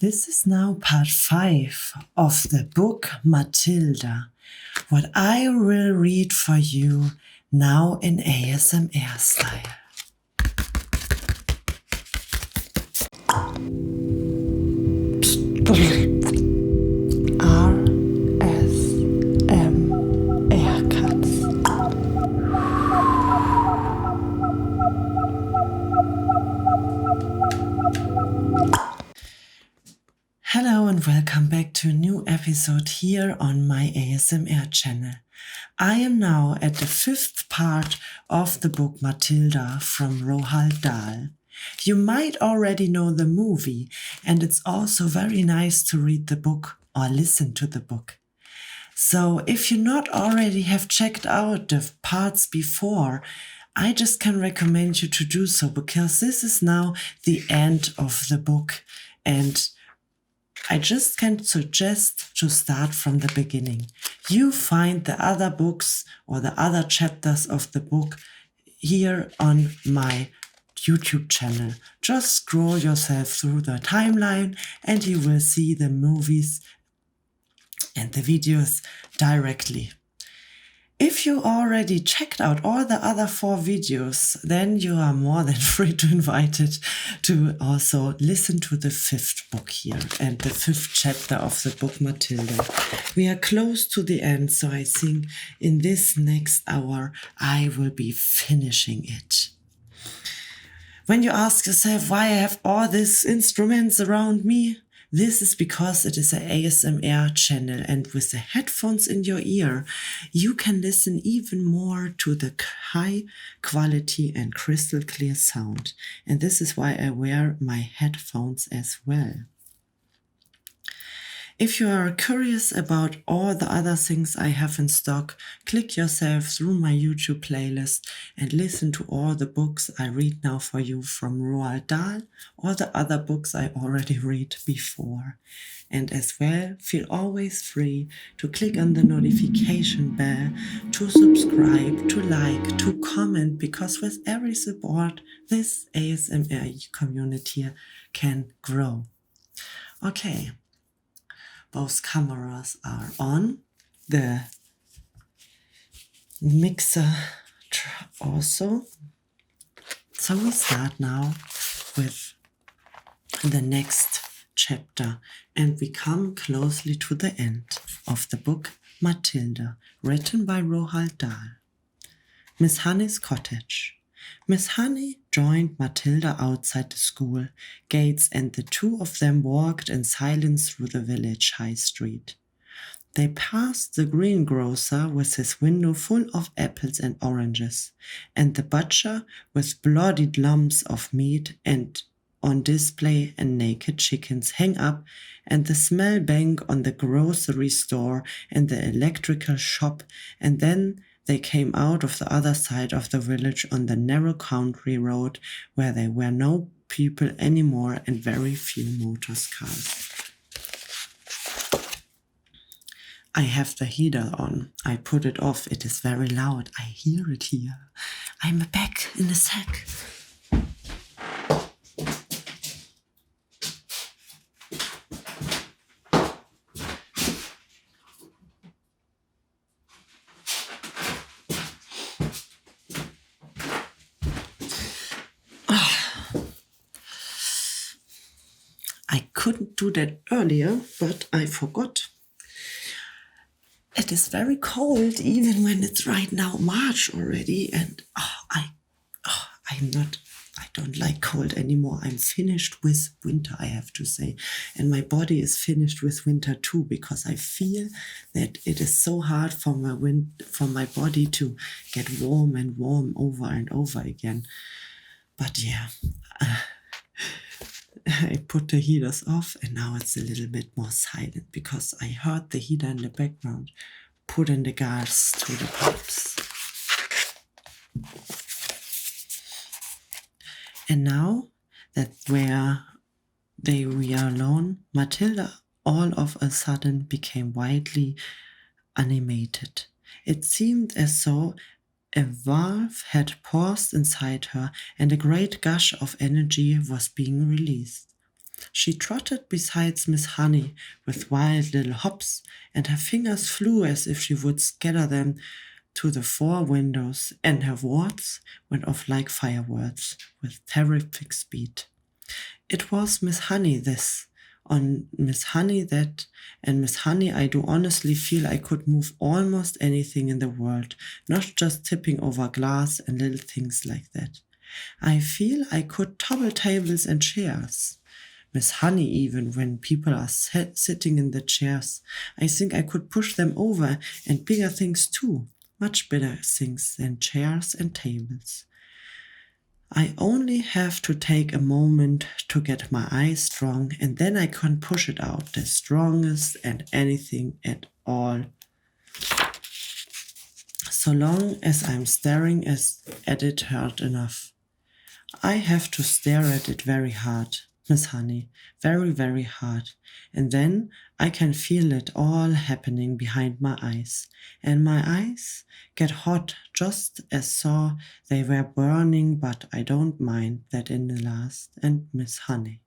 This is now part 5 of the book Matilda, what I will read for you now in ASMR style. ASMR Katz. Hello and welcome back to a new episode here on my ASMR channel. I am now at the 5th part of the book Matilda from Roald Dahl. You might already know the movie, and it's also very nice to read the book or listen to the book. So if you not already have checked out the parts before, I just can recommend you to do so, because this is now the end of the book, and I just can suggest to start from the beginning. You find the other books or the other chapters of the book here on my YouTube channel. Just scroll yourself through the timeline and you will see the movies and the videos directly. If you already checked out all the other 4 videos, then you are more than free to invited to also listen to the 5th book here and the 5th chapter of the book Matilda. We are close to the end, so I think in this next hour I will be finishing it. When you ask yourself why I have all these instruments around me, this is because it is an ASMR channel, and with the headphones in your ear, you can listen even more to the high quality and crystal clear sound. And this is why I wear my headphones as well. If you are curious about all the other things I have in stock, click yourself through my YouTube playlist and listen to all the books I read now for you from Roald Dahl, or the other books I already read before. And as well, feel always free to click on the notification bell, to subscribe, to like, to comment, because with every support, this ASMR community can grow. Okay. Both cameras are on. The mixer also. So we start now with the next chapter, and we come closely to the end of the book Matilda, written by Roald Dahl. Miss Honey's cottage. Miss Honey joined Matilda outside the school gates, and the two of them walked in silence through the village high street. They passed the greengrocer with his window full of apples and oranges, and the butcher with bloodied lumps of meat and on display, and naked chickens hang up, and the smell bank on the grocery store and the electrical shop, and then they came out of the other side of the village on the narrow country road where there were no people anymore and very few motor cars. I have the heater on. I put it off. It is very loud. I hear it here. I'm back in a sec. I couldn't do that earlier, but I forgot. It is very cold, even when it's right now March already, and I don't like cold anymore. I'm finished with winter, I have to say, and my body is finished with winter too, because I feel that it is so hard for my body to get warm and warm over and over again. But yeah. I put the heaters off, and now it's a little bit more silent because I heard the heater in the background putting the gas to the pipes. And now that they were alone, Matilda all of a sudden became wildly animated. It seemed as though a valve had paused inside her, and a great gush of energy was being released. She trotted beside Miss Honey with wild little hops, and her fingers flew as if she would scatter them to the four windows, and her words went off like fireworks with terrific speed. It was Miss Honey this, on Miss Honey that, and Miss Honey I do honestly feel I could move almost anything in the world, not just tipping over glass and little things like that. I feel I could topple tables and chairs. Miss Honey, even when people are sitting in the chairs, I think I could push them over, and bigger things too, much bigger things than chairs and tables. I only have to take a moment to get my eye strong, and then I can push it out the strongest and anything at all. So long as I'm staring at it hard enough. I have to stare at it very hard, Miss Honey, very, very hard, and then I can feel it all happening behind my eyes, and my eyes get hot just as saw they were burning, but I don't mind that in the last. And Miss Honey,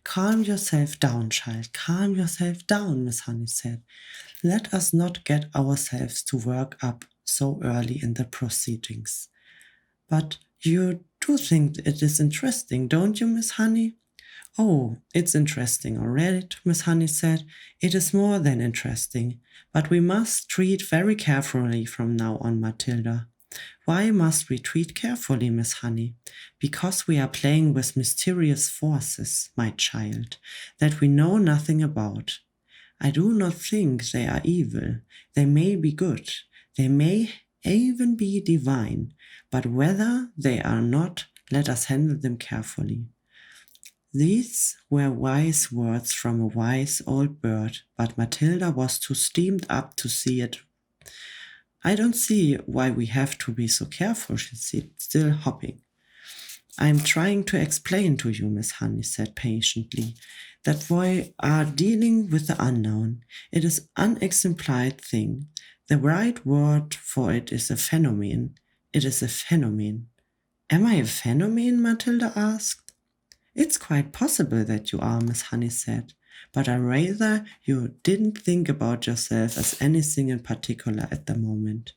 calm yourself down, child, calm yourself down, Miss Honey said. Let us not get ourselves to work up so early in the proceedings. But you do think it is interesting, don't you, Miss Honey? Oh, it's interesting, all right, Miss Honey said. It is more than interesting, but we must treat very carefully from now on, Matilda. Why must we treat carefully, Miss Honey? Because we are playing with mysterious forces, my child, that we know nothing about. I do not think they are evil. They may be good. They may even be divine, but whether they are not, let us handle them carefully. These were wise words from a wise old bird, but Matilda was too steamed up to see it. I don't see why we have to be so careful, she said, still hopping. I am trying to explain to you, Miss Honey said patiently, that we are dealing with the unknown. It is an unexemplified thing. The right word for it is a phenomenon. It is a phenomenon. Am I a phenomenon? Matilda asked. It's quite possible that you are, Miss Honey said, but I rather you didn't think about yourself as anything in particular at the moment.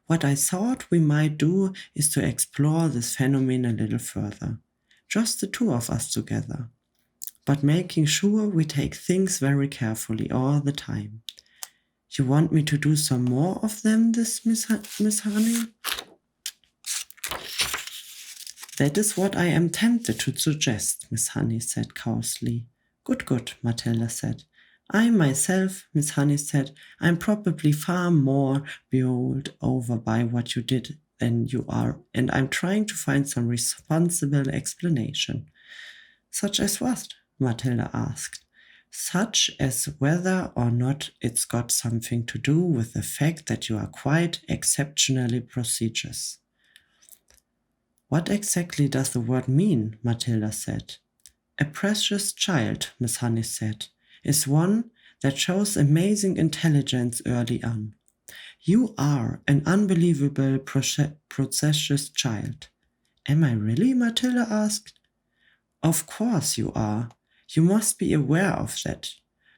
What I thought we might do is to explore this phenomenon a little further, just the two of us together, but making sure we take things very carefully all the time. You want me to do some more of them, this Miss Honey? That is what I am tempted to suggest, Miss Honey said coarsely. Good, good, Matilda said. I myself, Miss Honey said, I am probably far more bowled over by what you did than you are, and I'm trying to find some responsible explanation. Such as what? Matilda asked. Such as whether or not it's got something to do with the fact that you are quite exceptionally prodigious. What exactly does the word mean? Matilda said. A precious child, Miss Honey said, is one that shows amazing intelligence early on. You are an unbelievable precious child. Am I really? Matilda asked. Of course you are. You must be aware of that.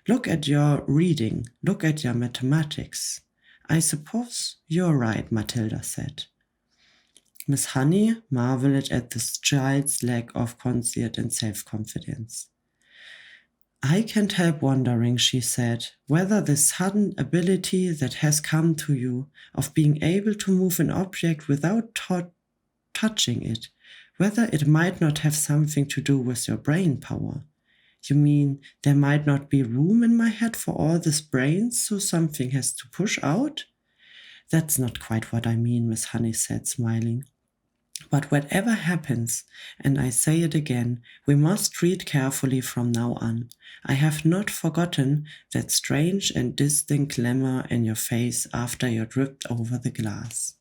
Look at your reading. Look at your mathematics. I suppose you're right, Matilda said. Miss Honey marveled at this child's lack of conceit and self-confidence. I can't help wondering, she said, whether this sudden ability that has come to you of being able to move an object without touching it, whether it might not have something to do with your brain power. You mean there might not be room in my head for all this brains, so something has to push out? That's not quite what I mean, Miss Honey said, smiling. But whatever happens, and I say it again, we must treat carefully from now on. I have not forgotten that strange and distinct glamour in your face after you tripped over the glass.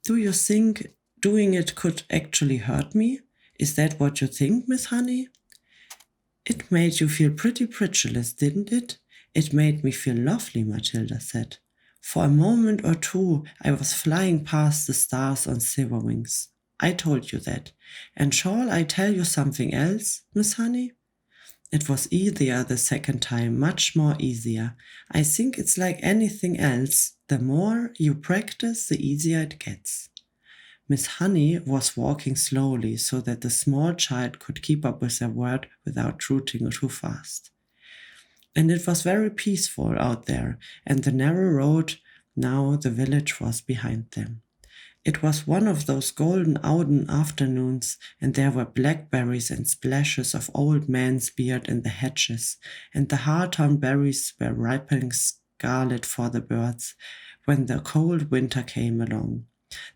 Do you think doing it could actually hurt me? Is that what you think, Miss Honey? It made you feel pretty preterist, didn't it? It made me feel lovely, Matilda said. For a moment or two, I was flying past the stars on silver wings. I told you that. And shall I tell you something else, Miss Honey? It was easier the second time, much more easier. I think it's like anything else. The more you practice, the easier it gets. Miss Honey was walking slowly so that the small child could keep up with her word without trotting too fast. And it was very peaceful out there, and the narrow road, now the village was behind them. It was one of those golden autumn afternoons, and there were blackberries and splashes of old man's beard in the hedges, and the hawthorn berries were ripening scarlet for the birds when the cold winter came along.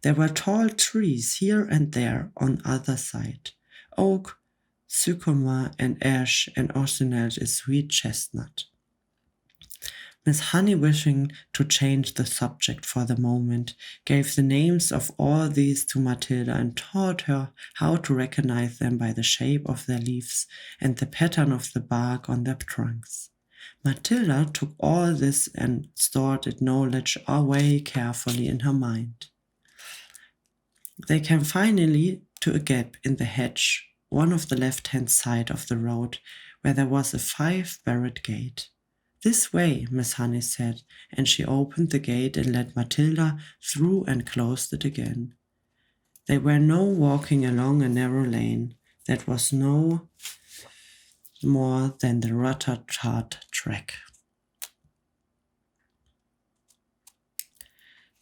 There were tall trees here and there on either side, oak, sycamore, and ash, and orcinelle, a sweet chestnut. Miss Honey, wishing to change the subject for the moment, gave the names of all these to Matilda and taught her how to recognize them by the shape of their leaves and the pattern of the bark on their trunks. Matilda took all this and stored its knowledge away carefully in her mind. They came finally to a gap in the hedge, one of the left-hand side of the road, where there was a 5-barred gate. "This way," Miss Honey said, and she opened the gate and let Matilda through and closed it again. They were now walking along a narrow lane that was no more than the rutter-tart track.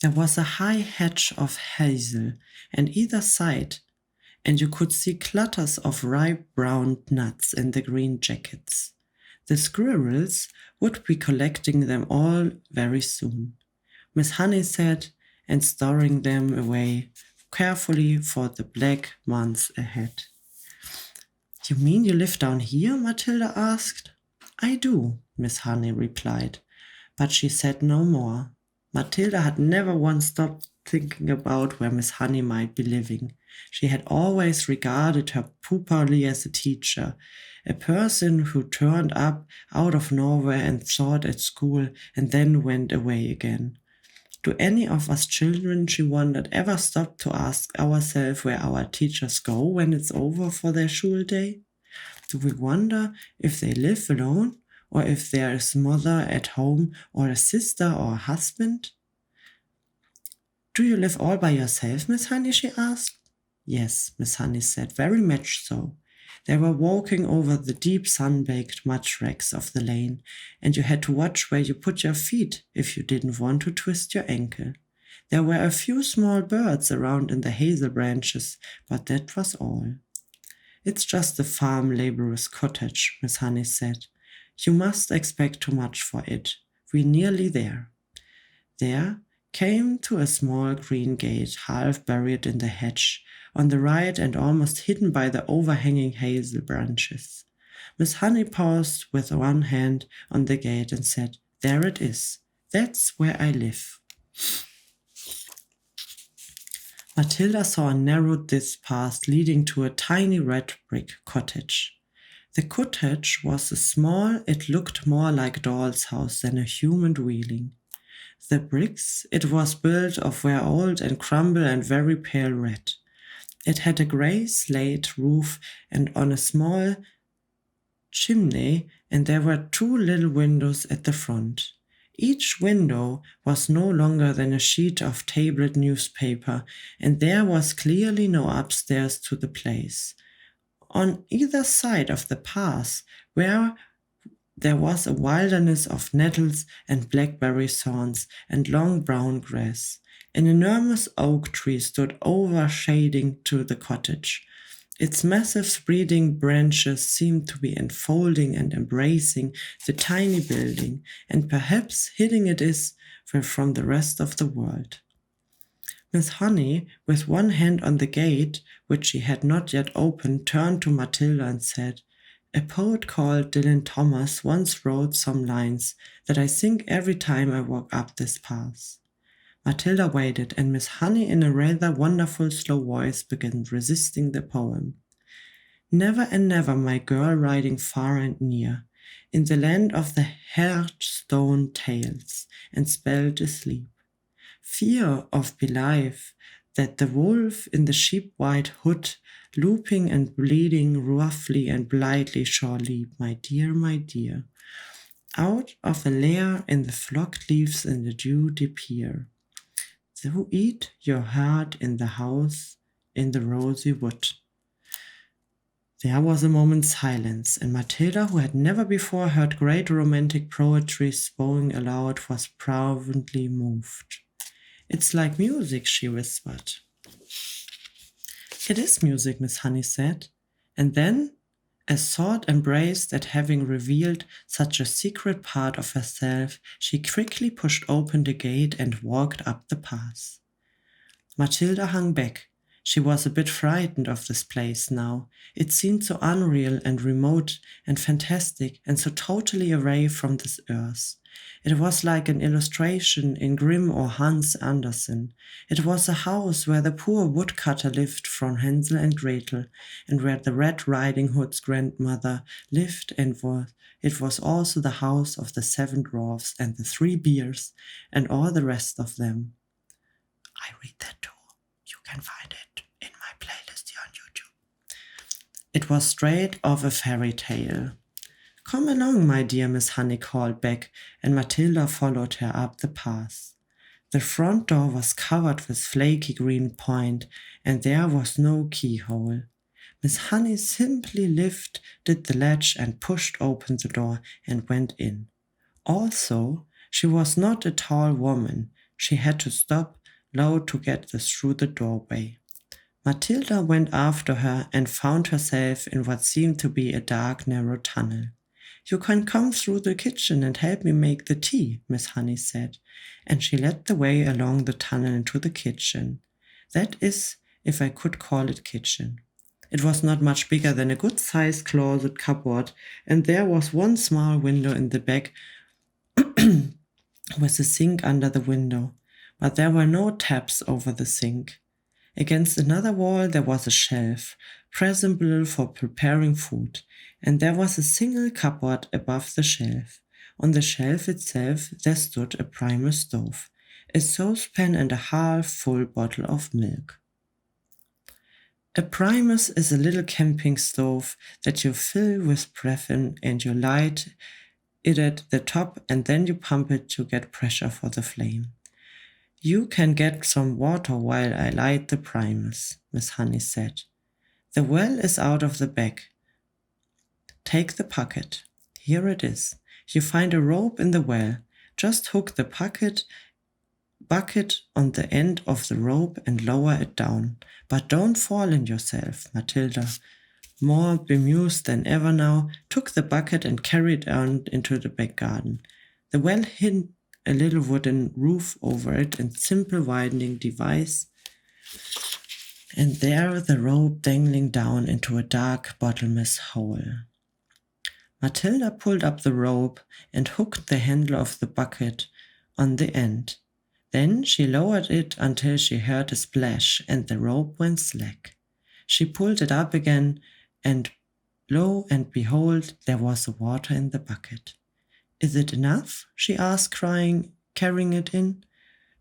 There was a high hedge of hazel on either side, and you could see clusters of ripe brown nuts in the green jackets. The squirrels would be collecting them all very soon, Miss Honey said, and storing them away carefully for the black months ahead. "You mean you live down here?" Matilda asked. "I do," Miss Honey replied, but she said no more. Matilda had never once stopped thinking about where Miss Honey might be living. She had always regarded her properly as a teacher, a person who turned up out of nowhere and taught at school and then went away again. Do any of us children, she wondered, ever stop to ask ourselves where our teachers go when it's over for their school day? Do we wonder if they live alone, or if there is a mother at home, or a sister or a husband? "Do you live all by yourself, Miss Honey?" she asked. "Yes," Miss Honey said, "very much so." They were walking over the deep sun-baked mud tracks of the lane, and you had to watch where you put your feet if you didn't want to twist your ankle. There were a few small birds around in the hazel branches, but that was all. "It's just a farm laborer's cottage," Miss Honey said. "You must expect too much for it. We're nearly there." There came to a small green gate, half buried in the hedge, on the right and almost hidden by the overhanging hazel branches. Miss Honey paused with one hand on the gate and said, "There it is. That's where I live." Matilda saw a narrow this path leading to a tiny red brick cottage. The cottage was so small it looked more like a doll's house than a human dwelling. The bricks it was built of were old and crumbled and very pale red. It had a grey slate roof and on a small chimney, and there were 2 little windows at the front. Each window was no longer than a sheet of tabled newspaper, and there was clearly no upstairs to the place. On either side of the path, where there was a wilderness of nettles and blackberry thorns and long brown grass, an enormous oak tree stood overshading to the cottage. Its massive spreading branches seemed to be enfolding and embracing the tiny building, and perhaps hiding it from the rest of the world. Miss Honey, with one hand on the gate, which she had not yet opened, turned to Matilda and said, "A poet called Dylan Thomas once wrote some lines that I think every time I walk up this path." Matilda waited, and Miss Honey, in a rather wonderful slow voice, began reciting the poem. "Never and never, my girl, riding far and near, in the land of the hearthstone tales, and spelled asleep. Fear of belief that the wolf in the sheep-white hood, looping and bleeding roughly and blithely shall leap, my dear, out of a lair in the flocked leaves in the dew deep-here. Who eat your heart in the house in the rosy wood. There was a moment's silence, and Matilda, who had never before heard great romantic poetry spoken aloud, was profoundly moved. It's like music, she whispered. It is music, Miss Honey said, and then, as thought embraced at having revealed such a secret part of herself, she quickly pushed open the gate and walked up the path. Matilda hung back. She was a bit frightened of this place now. It seemed so unreal and remote and fantastic and so totally away from this earth. It was like an illustration in Grimm or Hans Andersen. It was a house where the poor woodcutter lived from Hansel and Gretel, and where the Red Riding Hood's grandmother lived, and it was also the house of the 7 dwarfs and the 3 bears and all the rest of them. I read that too. You can find it in my playlist here on YouTube. It was straight off a fairy tale. Come along, my dear, Miss Honey called back, and Matilda followed her up the path. The front door was covered with flaky green paint, and there was no keyhole. Miss Honey simply lifted the latch and pushed open the door and went in. Also, she was not a tall woman. She had to stop low to get through the doorway. Matilda went after her and found herself in what seemed to be a dark, narrow tunnel. You can come through the kitchen and help me make the tea, Miss Honey said, and she led the way along the tunnel into the kitchen. That is, if I could call it kitchen. It was not much bigger than a good-sized closet cupboard, and there was one small window in the back with a sink under the window, but there were no taps over the sink. Against another wall there was a shelf, presentable for preparing food, and there was a single cupboard above the shelf. On the shelf itself there stood a primus stove, a saucepan and a half-full bottle of milk. A primus is a little camping stove that you fill with paraffin and you light it at the top and then you pump it to get pressure for the flame. You can get some water while I light the primus, Miss Honey said. The well is out of the bag. Take the bucket. Here it is. You find a rope in the well. Just hook the bucket on the end of the rope and lower it down. But don't fall in yourself. Matilda, more bemused than ever now, took the bucket and carried it on into the back garden. The well hid a little wooden roof over it and simple widening device, and there the rope dangling down into a dark bottomless hole. Matilda pulled up the rope and hooked the handle of the bucket on the end. Then she lowered it until she heard a splash and the rope went slack. She pulled it up again, and lo and behold, there was water in the bucket. Is it enough? She asked, carrying it in.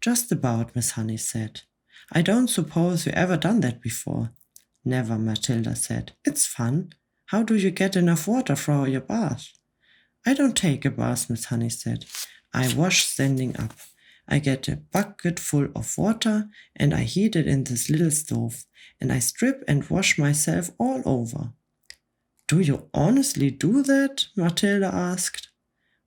Just about, Miss Honey said. I don't suppose you ever done that before. Never, Matilda said. It's fun. How do you get enough water for your bath? I don't take a bath, Miss Honey said. I wash standing up. I get a bucket full of water and I heat it in this little stove, and I strip and wash myself all over. Do you honestly do that? Matilda asked.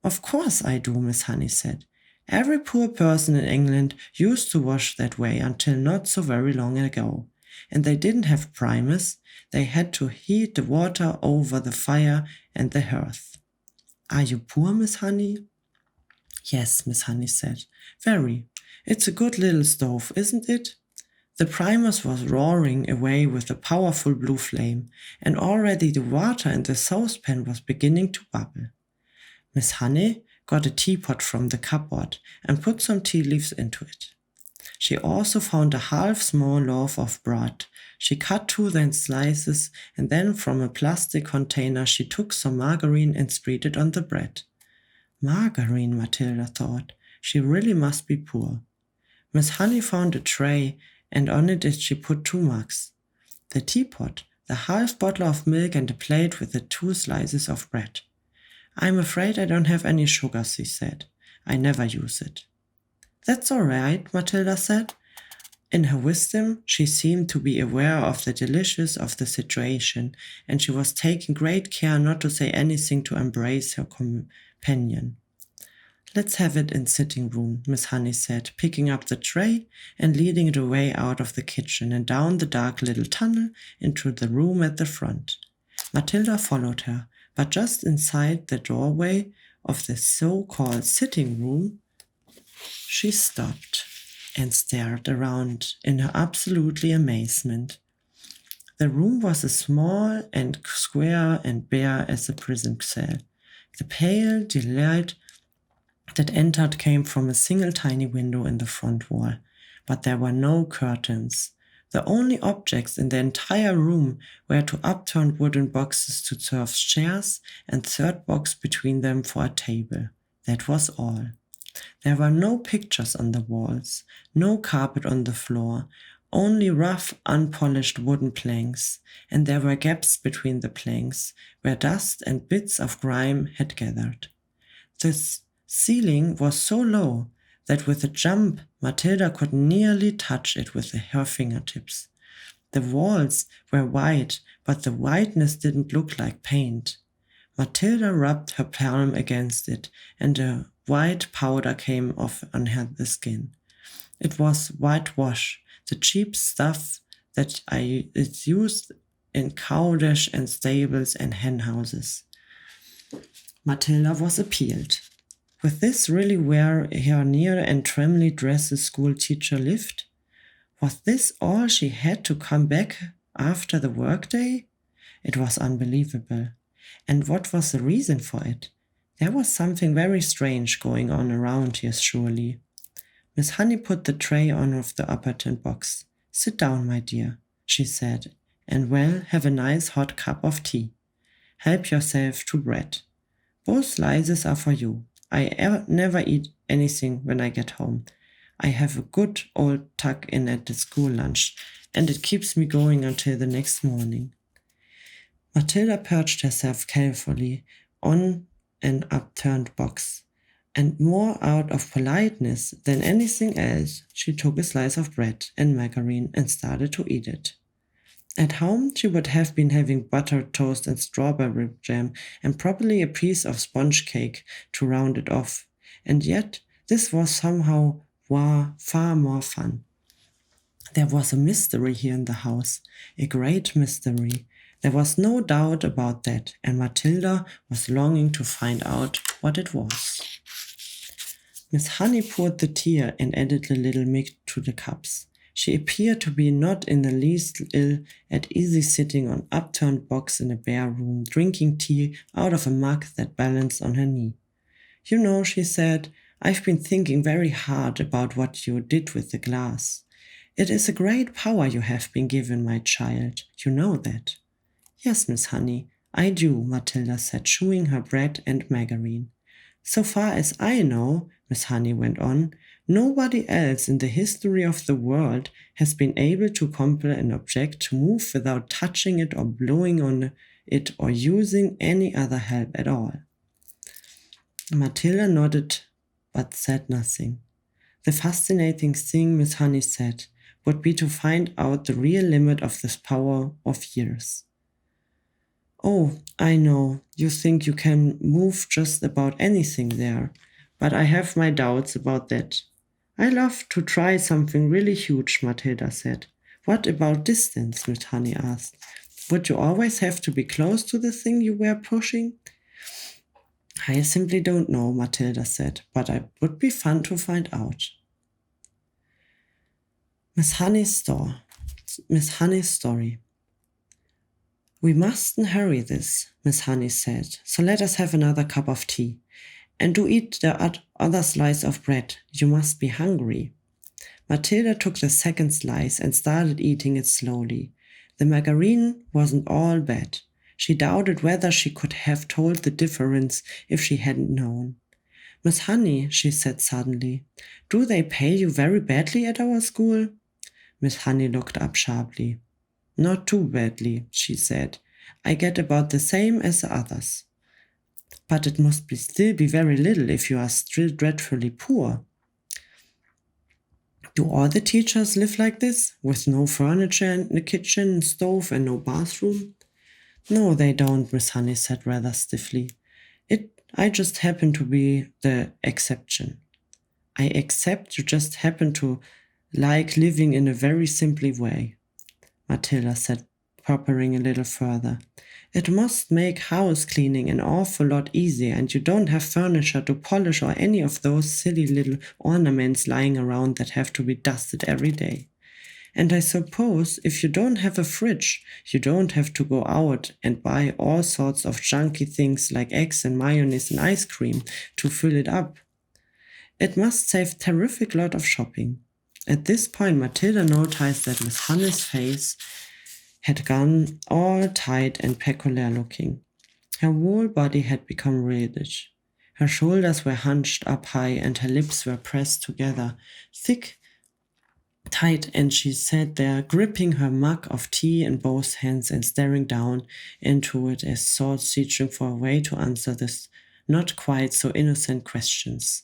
Of course I do, Miss Honey said. Every poor person in England used to wash that way until not so very long ago. And they didn't have primus. They had to heat the water over the fire and the hearth. Are you poor, Miss Honey? Yes, Miss Honey said. Very. It's a good little stove, isn't it? The primus was roaring away with a powerful blue flame, and already the water in the saucepan was beginning to bubble. Miss Honey got a teapot from the cupboard and put some tea leaves into it. She also found a half-small loaf of bread. She cut 2 thin slices, and then from a plastic container she took some margarine and spread it on the bread. Margarine, Matilda thought. She really must be poor. Miss Honey found a tray and on it did she put 2 mugs, the teapot, the half bottle of milk, and a plate with the 2 slices of bread. "I'm afraid I don't have any sugar," she said. "I never use it." "That's all right," Matilda said. In her wisdom, she seemed to be aware of the delicious of the situation, and she was taking great care not to say anything to embrace her companion. "Let's have it in sitting room," Miss Honey said, picking up the tray and leading it away out of the kitchen and down the dark little tunnel into the room at the front. Matilda followed her, but just inside the doorway of the so-called sitting room, she stopped and stared around in her absolutely amazement. The room was as small and square and bare as a prison cell. The pale daylight that entered came from a single tiny window in the front wall, but there were no curtains. The only objects in the entire room were 2 upturned wooden boxes to serve chairs and 3rd box between them for a table. That was all. There were no pictures on the walls, no carpet on the floor, only rough, unpolished wooden planks, and there were gaps between the planks where dust and bits of grime had gathered. The ceiling was so low that with a jump Matilda could nearly touch it with her fingertips. The walls were white, but the whiteness didn't look like paint. Matilda rubbed her palm against it, and a white powder came off on the skin. It was whitewash, the cheap stuff that is used in cowdash and stables and hen houses. Matilda was appealed. Would this really where her near and trimly dressed school teacher lived? Was this all she had to come back after the workday? It was unbelievable. And what was the reason for it? There was something very strange going on around here, surely. Miss Honey put the tray on of the upper-tin box. "Sit down, my dear," she said, "and have a nice hot cup of tea. Help yourself to bread. Both slices are for you. I never eat anything when I get home. I have a good old tuck-in at the school lunch, and it keeps me going until the next morning." Matilda perched herself carefully on an upturned box, and more out of politeness than anything else, she took a slice of bread and margarine and started to eat it. At home, she would have been having buttered toast and strawberry jam and probably a piece of sponge cake to round it off, and yet this was somehow far more fun. There was a mystery here in the house, a great mystery. There was no doubt about that, and Matilda was longing to find out what it was. Miss Honey poured the tea and added a little milk to the cups. She appeared to be not in the least ill at ease sitting on upturned box in a bare room, drinking tea out of a mug that balanced on her knee. "You know," she said, "I've been thinking very hard about what you did with the glass. It is a great power you have been given, my child. You know that." "Yes, Miss Honey, I do," Matilda said, chewing her bread and margarine. "So far as I know," Miss Honey went on, "nobody else in the history of the world has been able to compel an object to move without touching it or blowing on it or using any other help at all." Matilda nodded but said nothing. The fascinating thing, Miss Honey said, would be to find out the real limit of this power of years. "Oh, I know, you think you can move just about anything there, but I have my doubts about that." "I love to try something really huge," Matilda said. "What about distance?" Miss Honey asked. "Would you always have to be close to the thing you were pushing?" "I simply don't know," Matilda said, "but it would be fun to find out." Miss Honey's story. "We mustn't hurry this," Miss Honey said, "so let us have another cup of tea. And do eat the other slice of bread. You must be hungry." Matilda took the second slice and started eating it slowly. The margarine wasn't all bad. She doubted whether she could have told the difference if she hadn't known. "Miss Honey," she said suddenly, "do they pay you very badly at our school?" Miss Honey looked up sharply. Not too badly, she said. I get about the same as the others. But it must still be very little if you are still dreadfully poor. Do all the teachers live like this, with no furniture in the kitchen, stove, and no bathroom? No, they don't, Miss Honey said rather stiffly. I just happen to be the exception. I accept you just happen to like living in a very simple way, Matilda said, puckering a little further. It must make house cleaning an awful lot easier, and you don't have furniture to polish or any of those silly little ornaments lying around that have to be dusted every day. And I suppose if you don't have a fridge, you don't have to go out and buy all sorts of junky things like eggs and mayonnaise and ice cream to fill it up. It must save terrific lot of shopping. At this point, Matilda noticed that Miss Honey's face had gone all tight and peculiar looking. Her whole body had become reddish. Her shoulders were hunched up high and her lips were pressed together, thick, tight, and she sat there, gripping her mug of tea in both hands and staring down into it as though searching for a way to answer this not quite so innocent questions.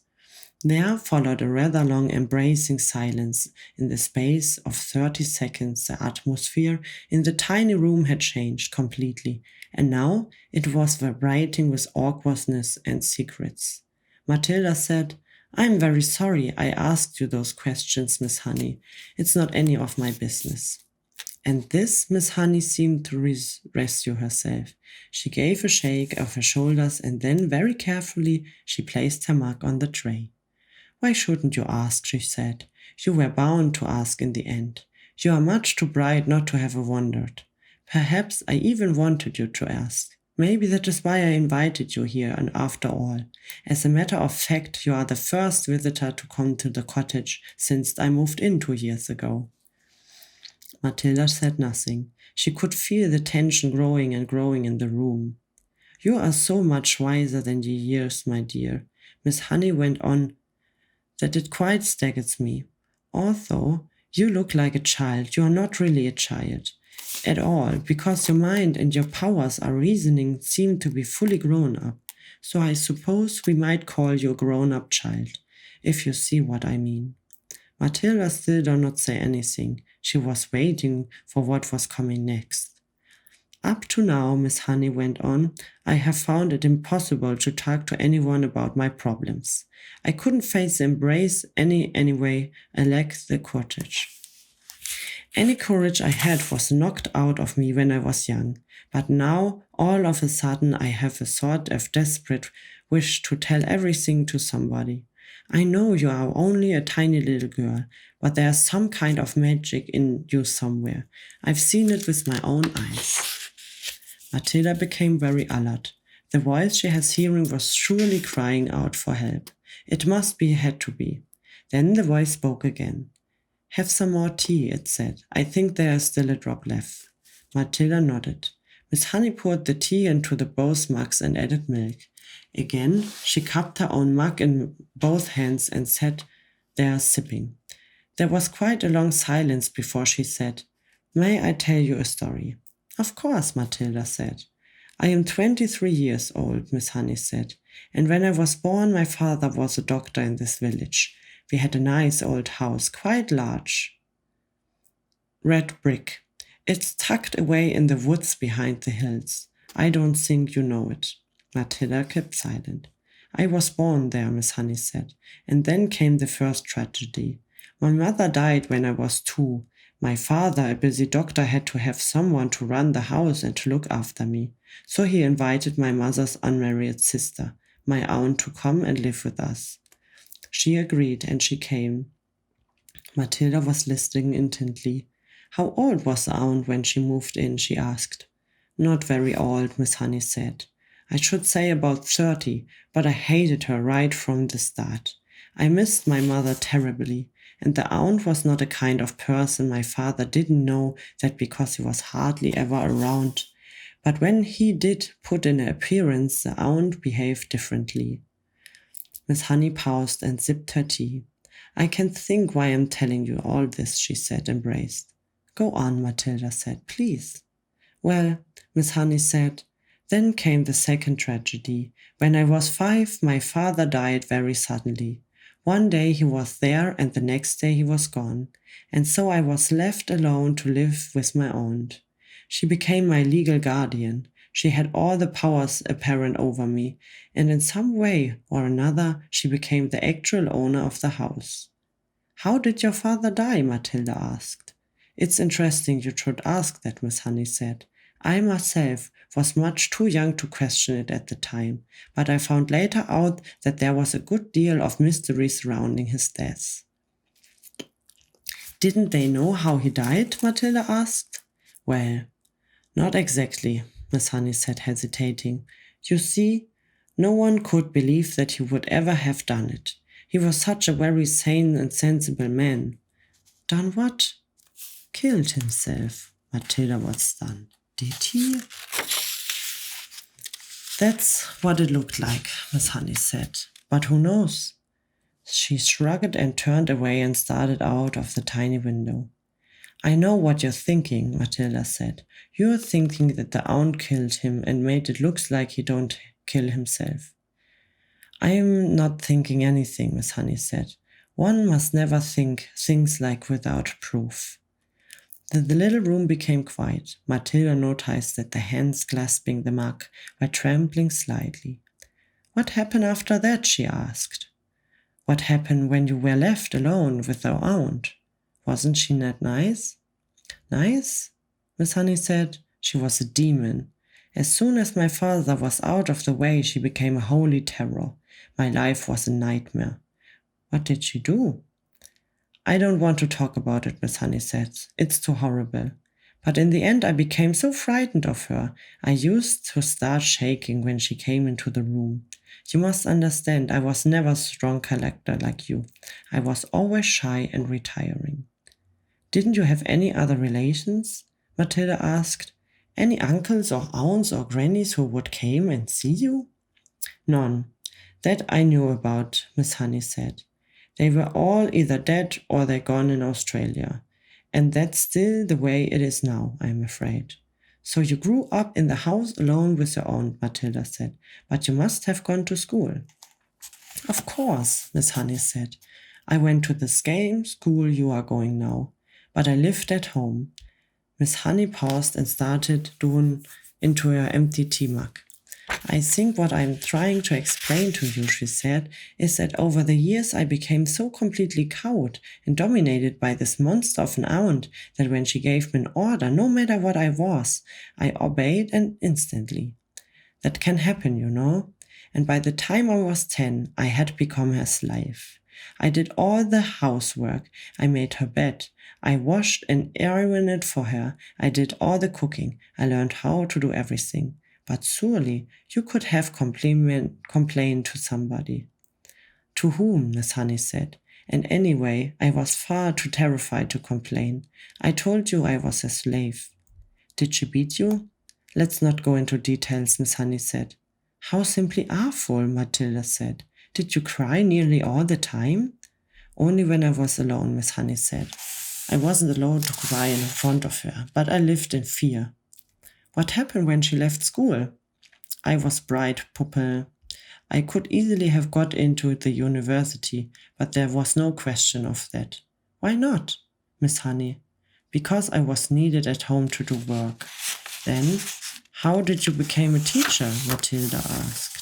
There followed a rather long embracing silence. In the space of 30 seconds, the atmosphere in the tiny room had changed completely, and now it was vibrating with awkwardness and secrets. Matilda said, I'm very sorry I asked you those questions, Miss Honey. It's not any of my business. And this Miss Honey seemed to rescue herself. She gave a shake of her shoulders and then very carefully she placed her mug on the tray. Why shouldn't you ask, she said. You were bound to ask in the end. You are much too bright not to have wondered. Perhaps I even wanted you to ask. Maybe that is why I invited you here, and after all. As a matter of fact, you are the first visitor to come to the cottage since I moved in 2 years ago. Matilda said nothing. She could feel the tension growing and growing in the room. You are so much wiser than your years, my dear. Miss Honey went on, that it quite staggers me. Although you look like a child, you are not really a child at all, because your mind and your powers are reasoning seem to be fully grown up. So I suppose we might call you a grown-up child, if you see what I mean. Matilda still did not say anything. She was waiting for what was coming next. Up to now, Miss Honey went on, I have found it impossible to talk to anyone about my problems. I couldn't face the embrace anyway. I lacked the courage. Any courage I had was knocked out of me when I was young, but now, all of a sudden, I have a sort of desperate wish to tell everything to somebody. I know you are only a tiny little girl, but there's some kind of magic in you somewhere. I've seen it with my own eyes. Matilda became very alert. The voice she was hearing was surely crying out for help. It had to be. Then the voice spoke again. Have some more tea, it said. I think there is still a drop left. Matilda nodded. Miss Honey poured the tea into the both mugs and added milk. Again, she cupped her own mug in both hands and sat there sipping. There was quite a long silence before she said, May I tell you a story? Of course, Matilda said. I am 23 years old, Miss Honey said, and when I was born, my father was a doctor in this village. We had a nice old house, quite large. Red brick. It's tucked away in the woods behind the hills. I don't think you know it. Matilda kept silent. I was born there, Miss Honey said, and then came the first tragedy. My mother died when I was 2. My father, a busy doctor, had to have someone to run the house and to look after me. So he invited my mother's unmarried sister, my aunt, to come and live with us. She agreed, and she came. Matilda was listening intently. How old was the aunt when she moved in, she asked. Not very old, Miss Honey said. I should say about 30, but I hated her right from the start. I missed my mother terribly. And the aunt was not a kind of person my father didn't know that because he was hardly ever around. But when he did put in an appearance, the aunt behaved differently. Miss Honey paused and sipped her tea. I can't think why I'm telling you all this, she said, embraced. Go on, Matilda said, please. Well, Miss Honey said, then came the second tragedy. When I was 5, my father died very suddenly. One day he was there and the next day he was gone, and so I was left alone to live with my aunt. She became my legal guardian. She had all the powers apparent over me, and in some way or another she became the actual owner of the house. How did your father die? Matilda asked. It's interesting you should ask that, Miss Honey said. I myself was much too young to question it at the time, but I found later out that there was a good deal of mystery surrounding his death. Didn't they know how he died? Matilda asked. Well, not exactly, Miss Honey said, hesitating. You see, no one could believe that he would ever have done it. He was such a very sane and sensible man. Done what? Killed himself. Matilda was stunned. Did he? That's what it looked like, Miss Honey said. But who knows? She shrugged and turned away and started out of the tiny window. I know what you're thinking, Matilda said. You're thinking that the aunt killed him and made it look like he don't kill himself. I'm not thinking anything, Miss Honey said. One must never think things like without proof. The little room became quiet. Matilda noticed that the hands clasping the mug were trembling slightly. What happened after that? She asked. What happened when you were left alone with our aunt? Wasn't she that nice? Nice? Miss Honey said. She was a demon. As soon as my father was out of the way, she became a holy terror. My life was a nightmare. What did she do? I don't want to talk about it, Miss Honey said. It's too horrible. But in the end I became so frightened of her. I used to start shaking when she came into the room. You must understand, I was never a strong character like you. I was always shy and retiring. Didn't you have any other relations? Matilda asked. Any uncles or aunts or grannies who would came and see you? None. That I knew about, Miss Honey said. They were all either dead or they're gone in Australia. And that's still the way it is now, I'm afraid. So you grew up in the house alone with your aunt, Matilda said, but you must have gone to school. Of course, Miss Honey said. I went to the same school you are going now, but I lived at home. Miss Honey paused and started doing into her empty tea mug. I think what I'm trying to explain to you, she said, is that over the years I became so completely cowed and dominated by this monster of an aunt that when she gave me an order, no matter what I was, I obeyed and instantly. That can happen, you know. And by the time I was 10, I had become her slave. I did all the housework. I made her bed. I washed and ironed it for her. I did all the cooking. I learned how to do everything. But surely you could have complained to somebody. To whom? Miss Honey said. And anyway, I was far too terrified to complain. I told you I was a slave. Did she beat you? Let's not go into details, Miss Honey said. How simply awful, Matilda said. Did you cry nearly all the time? Only when I was alone, Miss Honey said. I wasn't allowed to cry in front of her, but I lived in fear. What happened when she left school? I was bright pupil. I could easily have got into the university, but there was no question of that. Why not, Miss Honey? Because I was needed at home to do work. Then, how did you become a teacher? Matilda asked.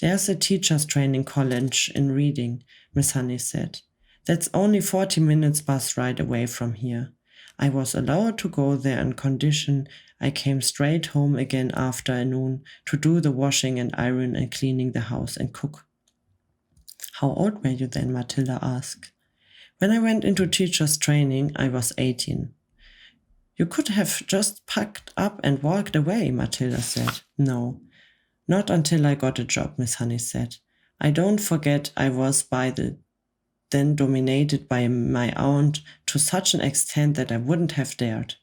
There's a teacher's training college in Reading, Miss Honey said. That's only 40 minutes bus ride away from here. I was allowed to go there on condition I came straight home again after noon to do the washing and iron and cleaning the house and cook. How old were you then? Matilda asked. When I went into teacher's training, I was 18. You could have just packed up and walked away, Matilda said. No, not until I got a job, Miss Honey said. I don't forget I was then dominated by my aunt to such an extent that I wouldn't have dared.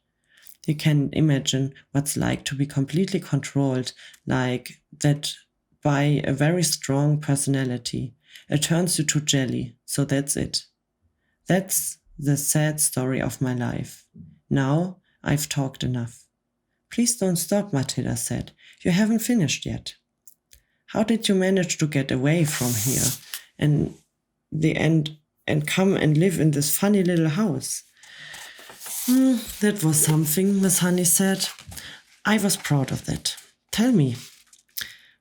You can imagine what's like to be completely controlled like that by a very strong personality. It turns you to jelly, so that's it. That's the sad story of my life. Now I've talked enough. Please don't stop, Matilda said. You haven't finished yet. How did you manage to get away from here and the end and come and live in this funny little house? That was something, Miss Honey said. I was proud of that. Tell me.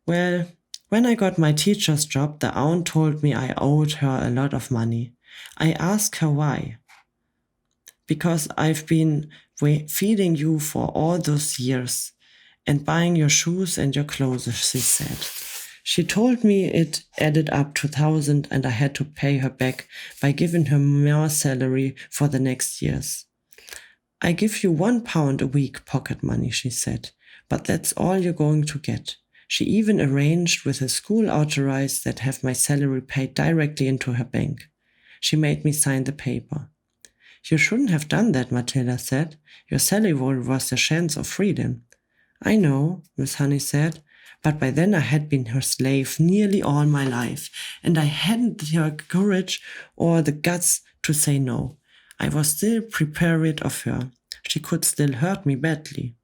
Well, when I got my teacher's job, the aunt told me I owed her a lot of money. I asked her why. Because I've been feeding you for all those years and buying your shoes and your clothes, she said. She told me it added up to 1,000 and I had to pay her back by giving her more salary for the next years. I give you £1 a week pocket money, she said, but that's all you're going to get. She even arranged with a school authorized that have my salary paid directly into her bank. She made me sign the paper. You shouldn't have done that, Matilda said. Your salary was the chance of freedom. I know, Miss Honey said, but by then I had been her slave nearly all my life, and I hadn't the courage or the guts to say no. I was still prepared of her. She could still hurt me badly.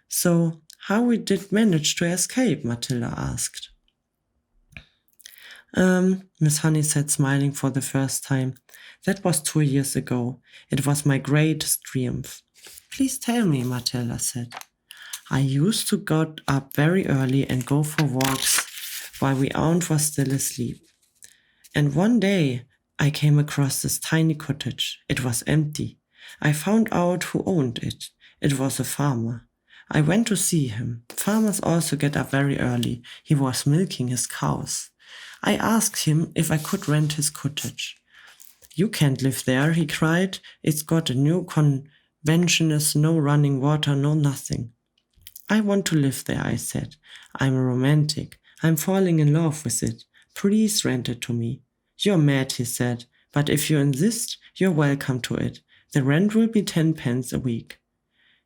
So, how we did manage to escape? Matilda asked. Miss Honey said, smiling for the first time. That was 2 years ago. It was my greatest triumph. Please tell me, Matilda said. I used to get up very early and go for walks while my aunt was still asleep. And one day I came across this tiny cottage. It was empty. I found out who owned it. It was a farmer. I went to see him. Farmers also get up very early. He was milking his cows. I asked him if I could rent his cottage. You can't live there, he cried. It's got a new conventions, no running water, no nothing. I want to live there, I said. I'm a romantic. I'm falling in love with it. Please rent it to me. You're mad, he said, but if you insist, you're welcome to it. The rent will be 10 pence a week.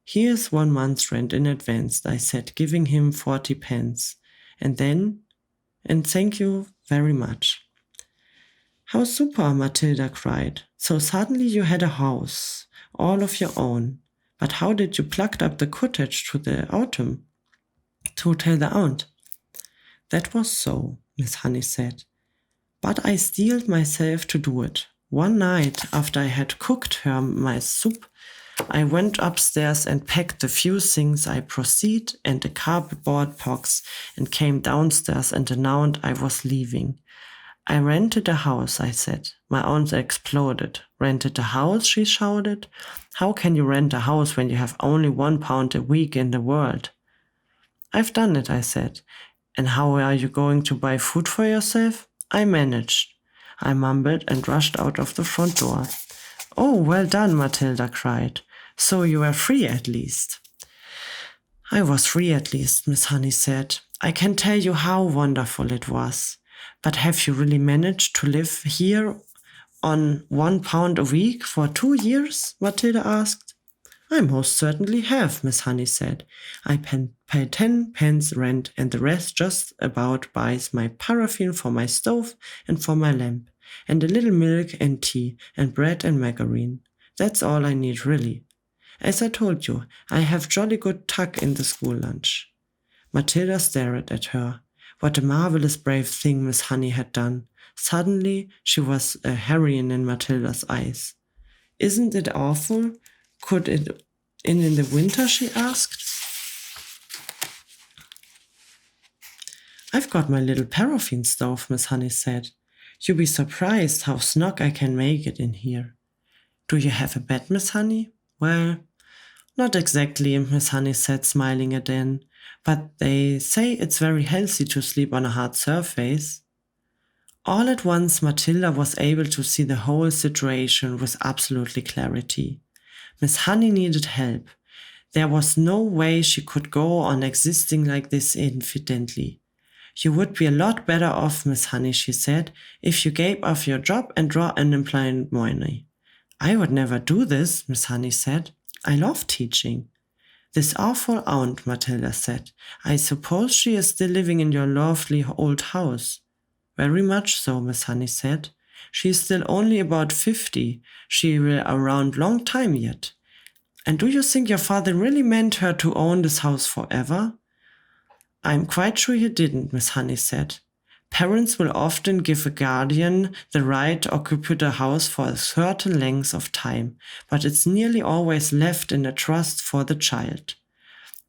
Here's 1 month's rent in advance, I said, giving him 40 pence. And thank you very much. How super, Matilda cried. So suddenly you had a house, all of your own. But how did you pluck up the cottage to the autumn? To tell the aunt. That was so, Miss Honey said. But I steeled myself to do it. One night, after I had cooked her my soup, I went upstairs and packed the few things I proceed and a cardboard box and came downstairs and announced I was leaving. I rented a house, I said. My aunt exploded. Rented a house, she shouted. How can you rent a house when you have only £1 a week in the world? I've done it, I said. And how are you going to buy food for yourself? I managed. I mumbled and rushed out of the front door. Oh, well done, Matilda cried. So you were free at least. I was free at least, Miss Honey said. I can tell you how wonderful it was. But have you really managed to live here on £1 a week for 2 years? Matilda asked. I most certainly have, Miss Honey said. I pay 10 pence rent and the rest just about buys my paraffin for my stove and for my lamp, and a little milk and tea and bread and margarine. That's all I need really. As I told you, I have jolly good tuck in the school lunch. Matilda stared at her. What a marvelous brave thing Miss Honey had done. Suddenly she was a heroine in Matilda's eyes. Isn't it awful? Could it in the winter, she asked. I've got my little paraffin stove, Miss Honey said. You'll be surprised how snug I can make it in here. Do you have a bed, Miss Honey? Well, not exactly, Miss Honey said, smiling again. But they say it's very healthy to sleep on a hard surface. All at once, Matilda was able to see the whole situation with absolutely clarity. Miss Honey needed help. There was no way she could go on existing like this indefinitely. You would be a lot better off, Miss Honey, she said, if you gave up your job and draw unemployment money. I would never do this, Miss Honey said. I love teaching. This awful aunt, Matilda said. I suppose she is still living in your lovely old house. Very much so, Miss Honey said. She's still only about 50. She will around long time yet. And do you think your father really meant her to own this house forever? I'm quite sure he didn't, Miss Honey said. Parents will often give a guardian the right to occupy the house for a certain length of time, but it's nearly always left in a trust for the child.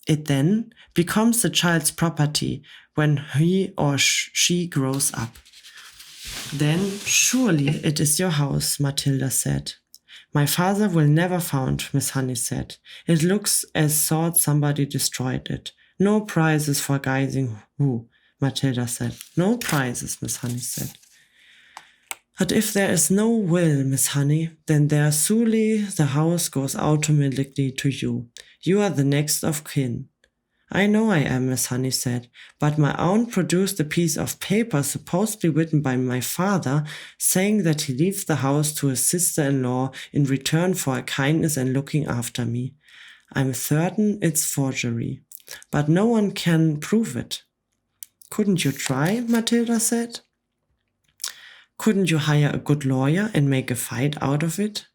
It then becomes the child's property when he or she grows up. Then surely it is your house, Matilda said. My father will never found, Miss Honey said. It looks as thought somebody destroyed it. No prizes for guessing who, Matilda said. No prizes, Miss Honey said. But if there is no will, Miss Honey, then there solely the house goes automatically to you. You are the next of kin. I know I am, Miss Honey said, but my aunt produced a piece of paper supposedly written by my father saying that he leaves the house to his sister-in-law in return for her kindness and looking after me. I'm certain it's forgery, but no one can prove it. Couldn't you try? Matilda said. Couldn't you hire a good lawyer and make a fight out of it?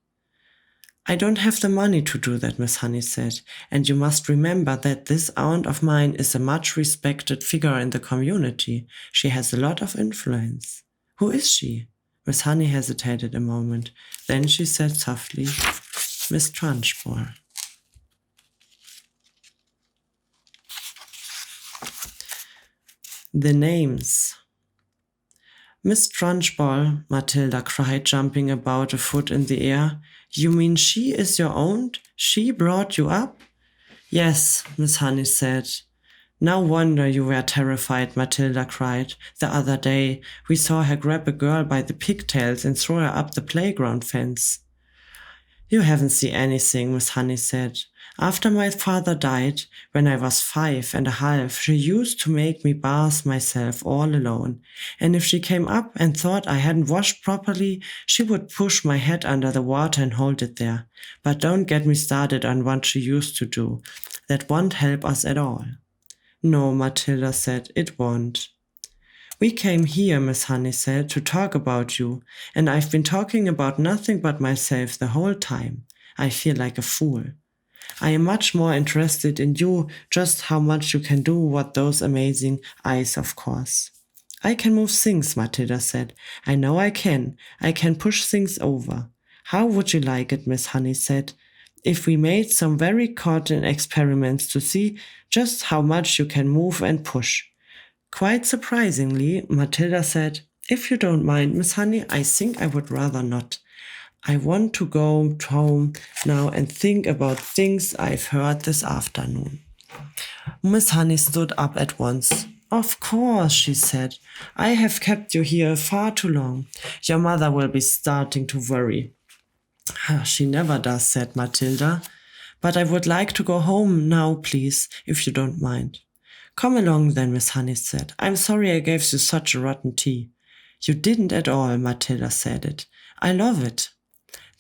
I don't have the money to do that, Miss Honey said, and you must remember that this aunt of mine is a much respected figure in the community. She has a lot of influence. Who is she? Miss Honey hesitated a moment. Then she said softly, Miss Trunchbull. The names. Miss Trunchbull, Matilda cried, jumping about a foot in the air. You mean she is your aunt? She brought you up? Yes, Miss Honey said. No wonder you were terrified, Matilda cried. The other day we saw her grab a girl by the pigtails and throw her up the playground fence. You haven't seen anything, Miss Honey said. After my father died, when I was 5.5, she used to make me bath myself all alone. And if she came up and thought I hadn't washed properly, she would push my head under the water and hold it there. But don't get me started on what she used to do. That won't help us at all. No, Matilda said, it won't. We came here, Miss Honey said, to talk about you, and I've been talking about nothing but myself the whole time. I feel like a fool. I am much more interested in you, just how much you can do what those amazing eyes, of course. I can move things, Matilda said. I know I can. I can push things over. How would you like it, Miss Honey said, if we made some very cotton experiments to see just how much you can move and push? Quite surprisingly, Matilda said, if you don't mind, Miss Honey, I think I would rather not. I want to go home now and think about things I've heard this afternoon. Miss Honey stood up at once. Of course, she said. I have kept you here far too long. Your mother will be starting to worry. She never does, said Matilda. But I would like to go home now, please, if you don't mind. Come along then, Miss Honey said. I'm sorry I gave you such a rotten tea. You didn't at all, Matilda said it. I love it.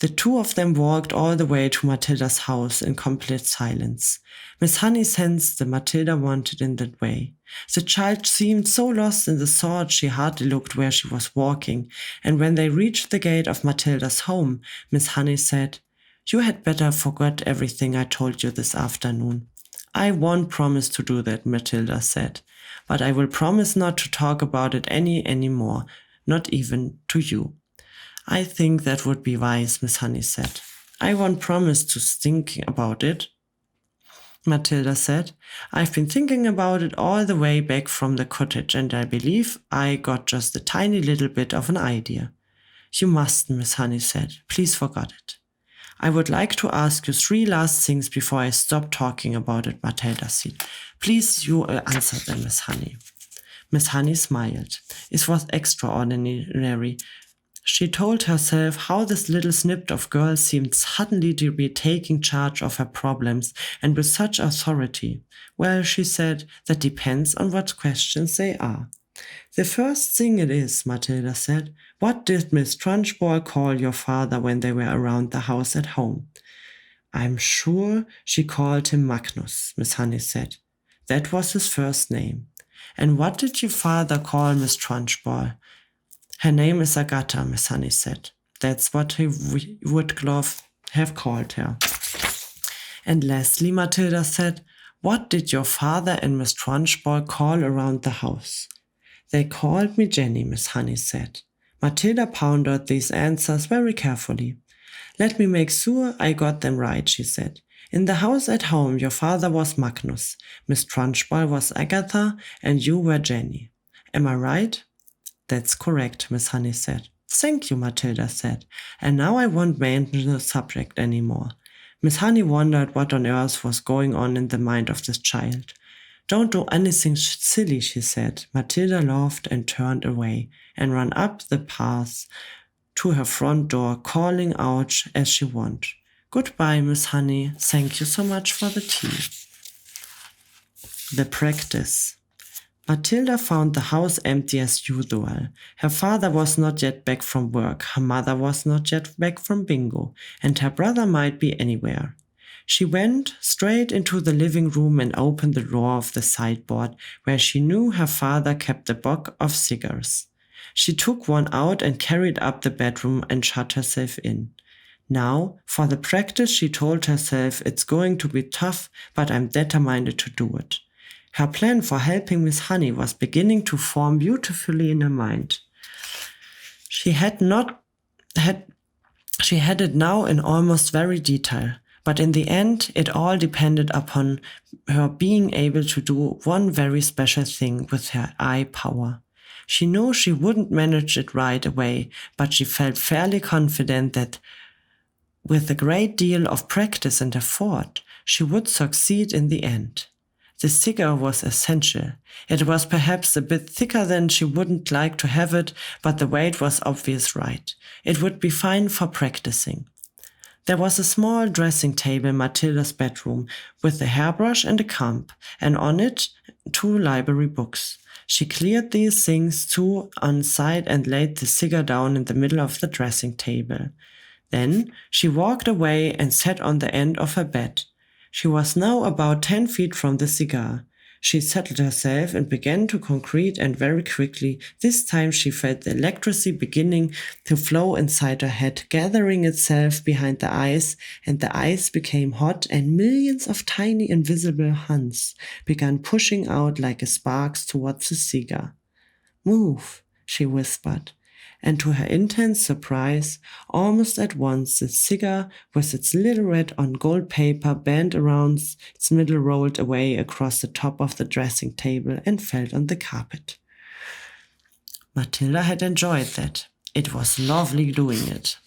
The two of them walked all the way to Matilda's house in complete silence. Miss Honey sensed that Matilda wanted in that way. The child seemed so lost in the thought she hardly looked where she was walking, and when they reached the gate of Matilda's home, Miss Honey said, You had better forget everything I told you this afternoon. I won't promise to do that, Matilda said, but I will promise not to talk about it any more, not even to you. I think that would be wise, Miss Honey said. I won't promise to think about it, Matilda said. I've been thinking about it all the way back from the cottage, and I believe I got just a tiny little bit of an idea. You mustn't, Miss Honey said. Please forget it. I would like to ask you 3 last things before I stop talking about it, Matilda said. Please, you answer them, Miss Honey. Miss Honey smiled. It was extraordinary. She told herself how this little snippet of girl seemed suddenly to be taking charge of her problems, and with such authority. Well, she said, that depends on what questions they are. The first thing it is, Matilda said, what did Miss Trunchbull call your father when they were around the house at home? I'm sure she called him Magnus, Miss Honey said. That was his first name. And what did your father call Miss Trunchbull? Her name is Agatha, Miss Honey said. That's what Woodglove have called her. And Leslie, Matilda said, what did your father and Miss Trunchbull call around the house? They called me Jenny, Miss Honey said. Matilda pondered these answers very carefully. Let me make sure I got them right, she said. In the house at home, your father was Magnus, Miss Trunchbull was Agatha, and you were Jenny. Am I right? That's correct, Miss Honey said. Thank you, Matilda said. And now I won't mention the subject anymore. Miss Honey wondered what on earth was going on in the mind of this child. Don't do anything silly, she said. Matilda laughed and turned away and ran up the path to her front door, calling out as she went. Goodbye, Miss Honey. Thank you so much for the tea. The practice. Matilda found the house empty as usual. Her father was not yet back from work, her mother was not yet back from bingo, and her brother might be anywhere. She went straight into the living room and opened the drawer of the sideboard where she knew her father kept a box of cigars. She took one out and carried up the bedroom and shut herself in. Now, for the practice, she told herself, it's going to be tough, but I'm determined to do it. Her plan for helping Miss Honey was beginning to form beautifully in her mind. She had it now in almost very detail, but in the end, it all depended upon her being able to do one very special thing with her eye power. She knew she wouldn't manage it right away, but she felt fairly confident that with a great deal of practice and effort, she would succeed in the end. The cigar was essential. It was perhaps a bit thicker than she wouldn't like to have it, but the weight was obvious right. It would be fine for practicing. There was a small dressing table in Matilda's bedroom with a hairbrush and a comb, and on it 2 library books. She cleared these things too on side and laid the cigar down in the middle of the dressing table. Then she walked away and sat on the end of her bed. She was now about 10 feet from the cigar. She settled herself and began to concrete, and very quickly, this time she felt the electricity beginning to flow inside her head, gathering itself behind the eyes, and the eyes became hot, and millions of tiny invisible hands began pushing out like sparks towards the cigar. Move, she whispered. And to her intense surprise, almost at once the cigar with its little red on gold paper band around its middle rolled away across the top of the dressing table and fell on the carpet. Matilda had enjoyed that. It was lovely doing it.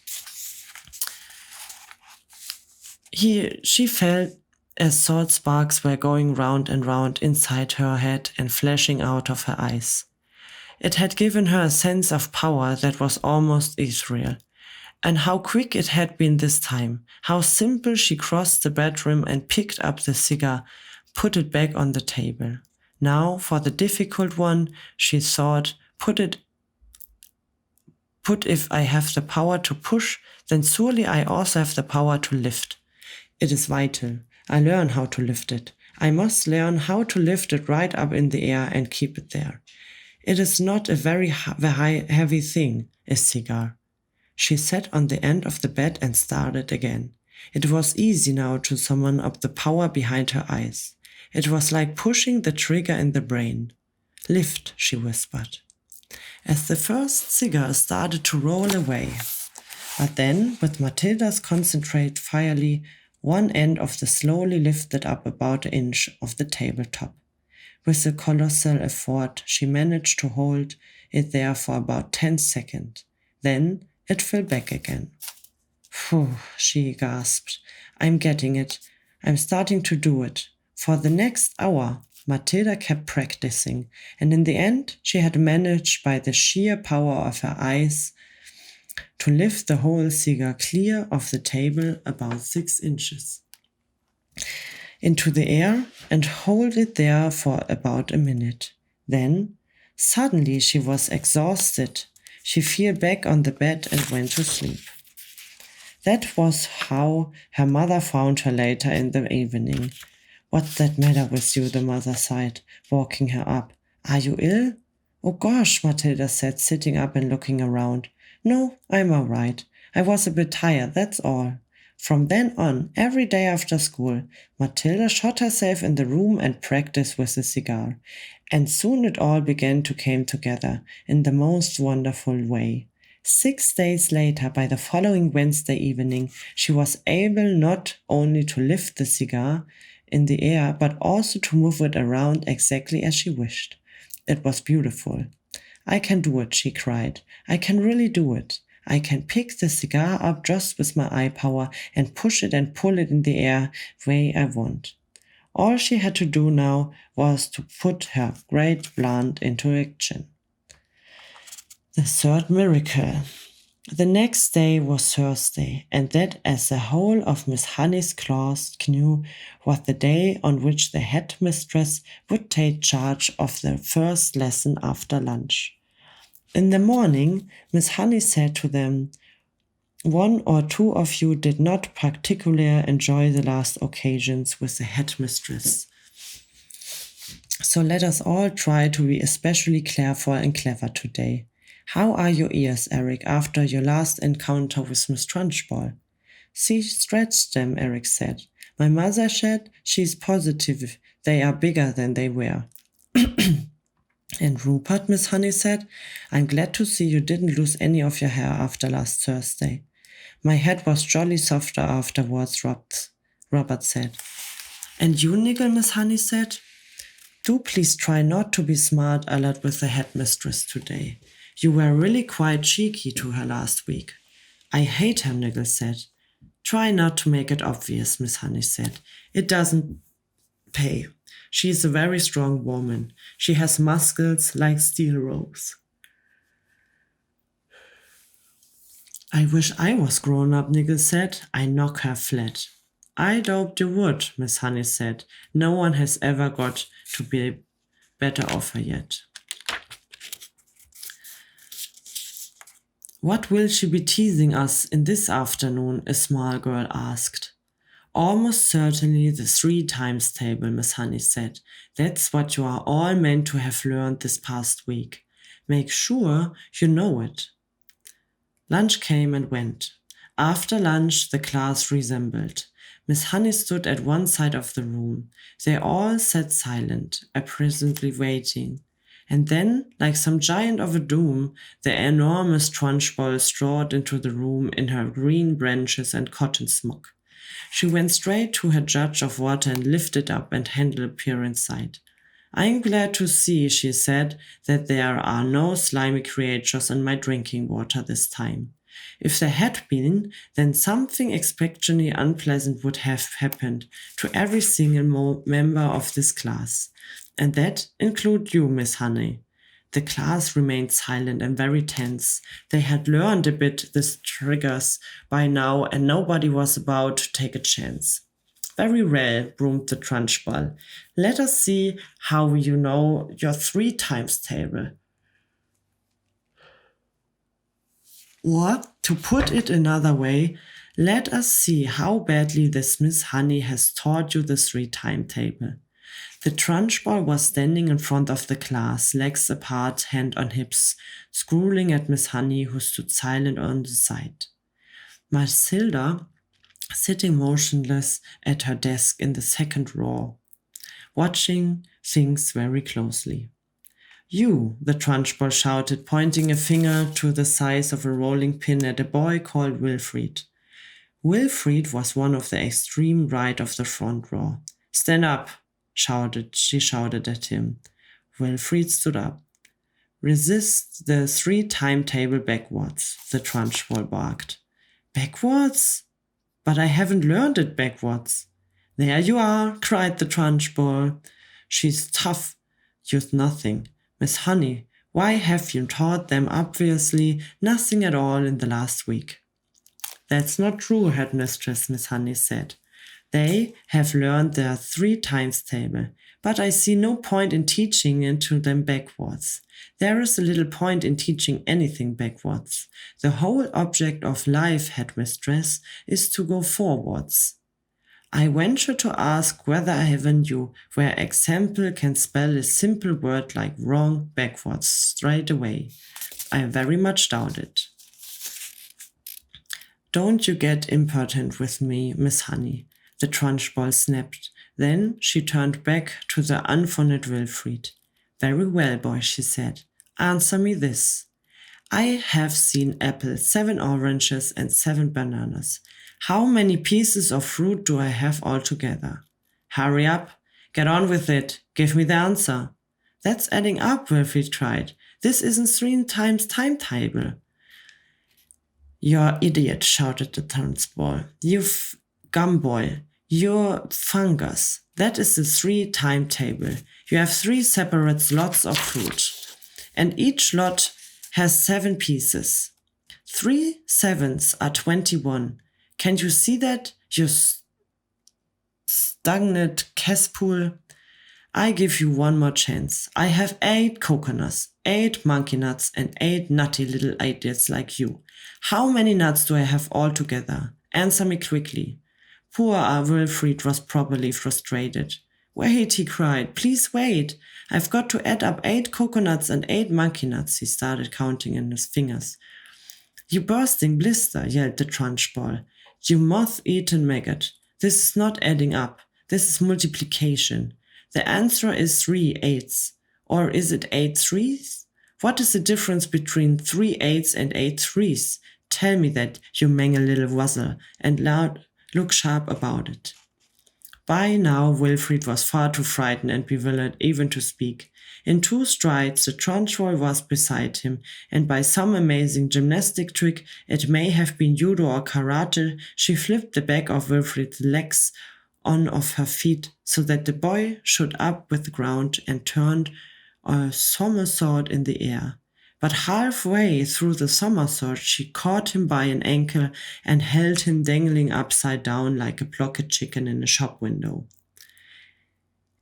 She felt as thought sparks were going round and round inside her head and flashing out of her eyes. It had given her a sense of power that was almost ethereal. And how quick it had been this time. How simple she crossed the bedroom and picked up the cigar, put it back on the table. Now, for the difficult one, she thought, put if I have the power to push, then surely I also have the power to lift. It is vital. I learn how to lift it. I must learn how to lift it right up in the air and keep it there. It is not a very heavy thing, a cigar. She sat on the end of the bed and started again. It was easy now to summon up the power behind her eyes. It was like pushing the trigger in the brain. Lift, she whispered. As the first cigar started to roll away. But then, with Matilda's concentrate fierily, one end of the slowly lifted up about an inch of the tabletop. With a colossal effort, she managed to hold it there for about 10 seconds. Then it fell back again. Phew, she gasped. I'm getting it. I'm starting to do it. For the next hour, Matilda kept practicing, and in the end, she had managed by the sheer power of her eyes to lift the whole cigar clear of the table about 6 inches. Into the air and hold it there for about a minute. Then, suddenly she was exhausted. She fell back on the bed and went to sleep. That was how her mother found her later in the evening. What's that matter with you? The mother sighed, walking her up. Are you ill? Oh gosh, Matilda said, sitting up and looking around. No, I'm all right. I was a bit tired, that's all. From then on, every day after school, Matilda shut herself in the room and practiced with the cigar. And soon it all began to come together in the most wonderful way. 6 days later, by the following Wednesday evening, she was able not only to lift the cigar in the air, but also to move it around exactly as she wished. It was beautiful. I can do it, she cried. I can really do it. I can pick the cigar up just with my eye power and push it and pull it in the air way I want. All she had to do now was to put her great plant into action. The third miracle. The next day was Thursday, and that, as the whole of Miss Honey's class knew, was the day on which the headmistress would take charge of the first lesson after lunch. In the morning, Miss Honey said to them, "One or two of you did not particularly enjoy the last occasions with the headmistress. So let us all try to be especially careful and clever today. How are your ears, Eric, after your last encounter with Miss Trunchbull?" "She stretched them," Eric said. "My mother said she's positive they are bigger than they were." "And Rupert," Miss Honey said, "I'm glad to see you didn't lose any of your hair after last Thursday." "My head was jolly softer afterwards," Robert said. "And you, Nigel," Miss Honey said. "Do please try not to be smart alert with the headmistress today. You were really quite cheeky to her last week." "I hate her," Nigel said. "Try not to make it obvious," Miss Honey said. "It doesn't pay. She is a very strong woman. She has muscles like steel ropes." "I wish I was grown up," Nigel said. "I knock her flat." "I'd hoped you would," Miss Honey said. "No one has ever got to be better off her yet." "What will she be teasing us in this afternoon?" a small girl asked. "Almost certainly the 3 times table," Miss Honey said. "That's what you are all meant to have learned this past week. Make sure you know it." Lunch came and went. After lunch, the class reassembled. Miss Honey stood at one side of the room. They all sat silent, apparently waiting. And then, like some giant of a doom, the enormous Trunchbull strode into the room in her green branches and cotton smock. She went straight to her jug of water and lifted up and handed a peer inside. "I'm glad to see," she said, "that there are no slimy creatures in my drinking water this time. If there had been, then something expectantly unpleasant would have happened to every single member of this class. And that includes you, Miss Honey." The class remained silent and very tense. They had learned a bit the triggers by now, and nobody was about to take a chance. "Very well," boomed the Trunchbull. "Let us see how you know your 3 times table. Or, to put it another way, let us see how badly this Miss Honey has taught you the 3 time table." The Trunchbull was standing in front of the class, legs apart, hand on hips, scowling at Miss Honey, who stood silent on the side. Matilda, sitting motionless at her desk in the second row, watching things very closely. "You," the Trunchbull shouted, pointing a finger to the size of a rolling pin at a boy called Wilfrid. Wilfrid was one of the extreme right of the front row. "Stand up," she shouted at him. Wilfrid stood up. "Resist the 3 timetable backwards," the Trunchbull barked. "Backwards? But I haven't learned it backwards." "There you are," cried the Trunchbull. "She's tough, used nothing. Miss Honey, why have you taught them obviously nothing at all in the last week?" "That's not true, Headmistress," Miss Honey said. "They have learned their 3 times table, but I see no point in teaching it to them backwards. There is a little point in teaching anything backwards. The whole object of life, Headmistress, is to go forwards." I venture to ask whether I haven't you, where example can spell a simple word like wrong backwards straight away. I very much doubt it. Don't you get impertinent with me, Miss Honey, the Trunchbull snapped. Then she turned back to the unfondled Wilfrid. Very well, boy, she said. Answer me this. I have seen apples, 7 oranges, and 7 bananas. How many pieces of fruit do I have altogether? Hurry up. Get on with it. Give me the answer. That's adding up, Wilfrid cried. This isn't 3 times timetable. You're idiot, shouted the Trunchbull. You gumboil. You're fungus. That is the 3 timetable. You have 3 separate slots of fruit. And each lot has 7 pieces. 3 sevens are 21. Can you see that, you stagnant cesspool? I give you one more chance. I have 8 coconuts, 8 monkey nuts, and 8 nutty little idiots like you. How many nuts do I have altogether? Answer me quickly. Poor Wilfrid was probably frustrated. Wait, he cried. Please wait. I've got to add up 8 coconuts and 8 monkey nuts. He started counting in his fingers. You bursting blister, yelled the Trunchbull. You moth-eaten maggot. This is not adding up. This is multiplication. The answer is 3 eighths. Or is it 8 threes? What is the difference between 3 eighths and 8 threes? Tell me that, you mangy little wuzzle, and look sharp about it. By now, Wilfrid was far too frightened and bewildered even to speak. In 2 strides, the Trunchbull was beside him, and by some amazing gymnastic trick, it may have been judo or karate, she flipped the back of Wilfrid's legs on of her feet so that the boy shot up with the ground and turned a somersault in the air. But halfway through the somersault, she caught him by an ankle and held him dangling upside down like a blocked chicken in a shop window.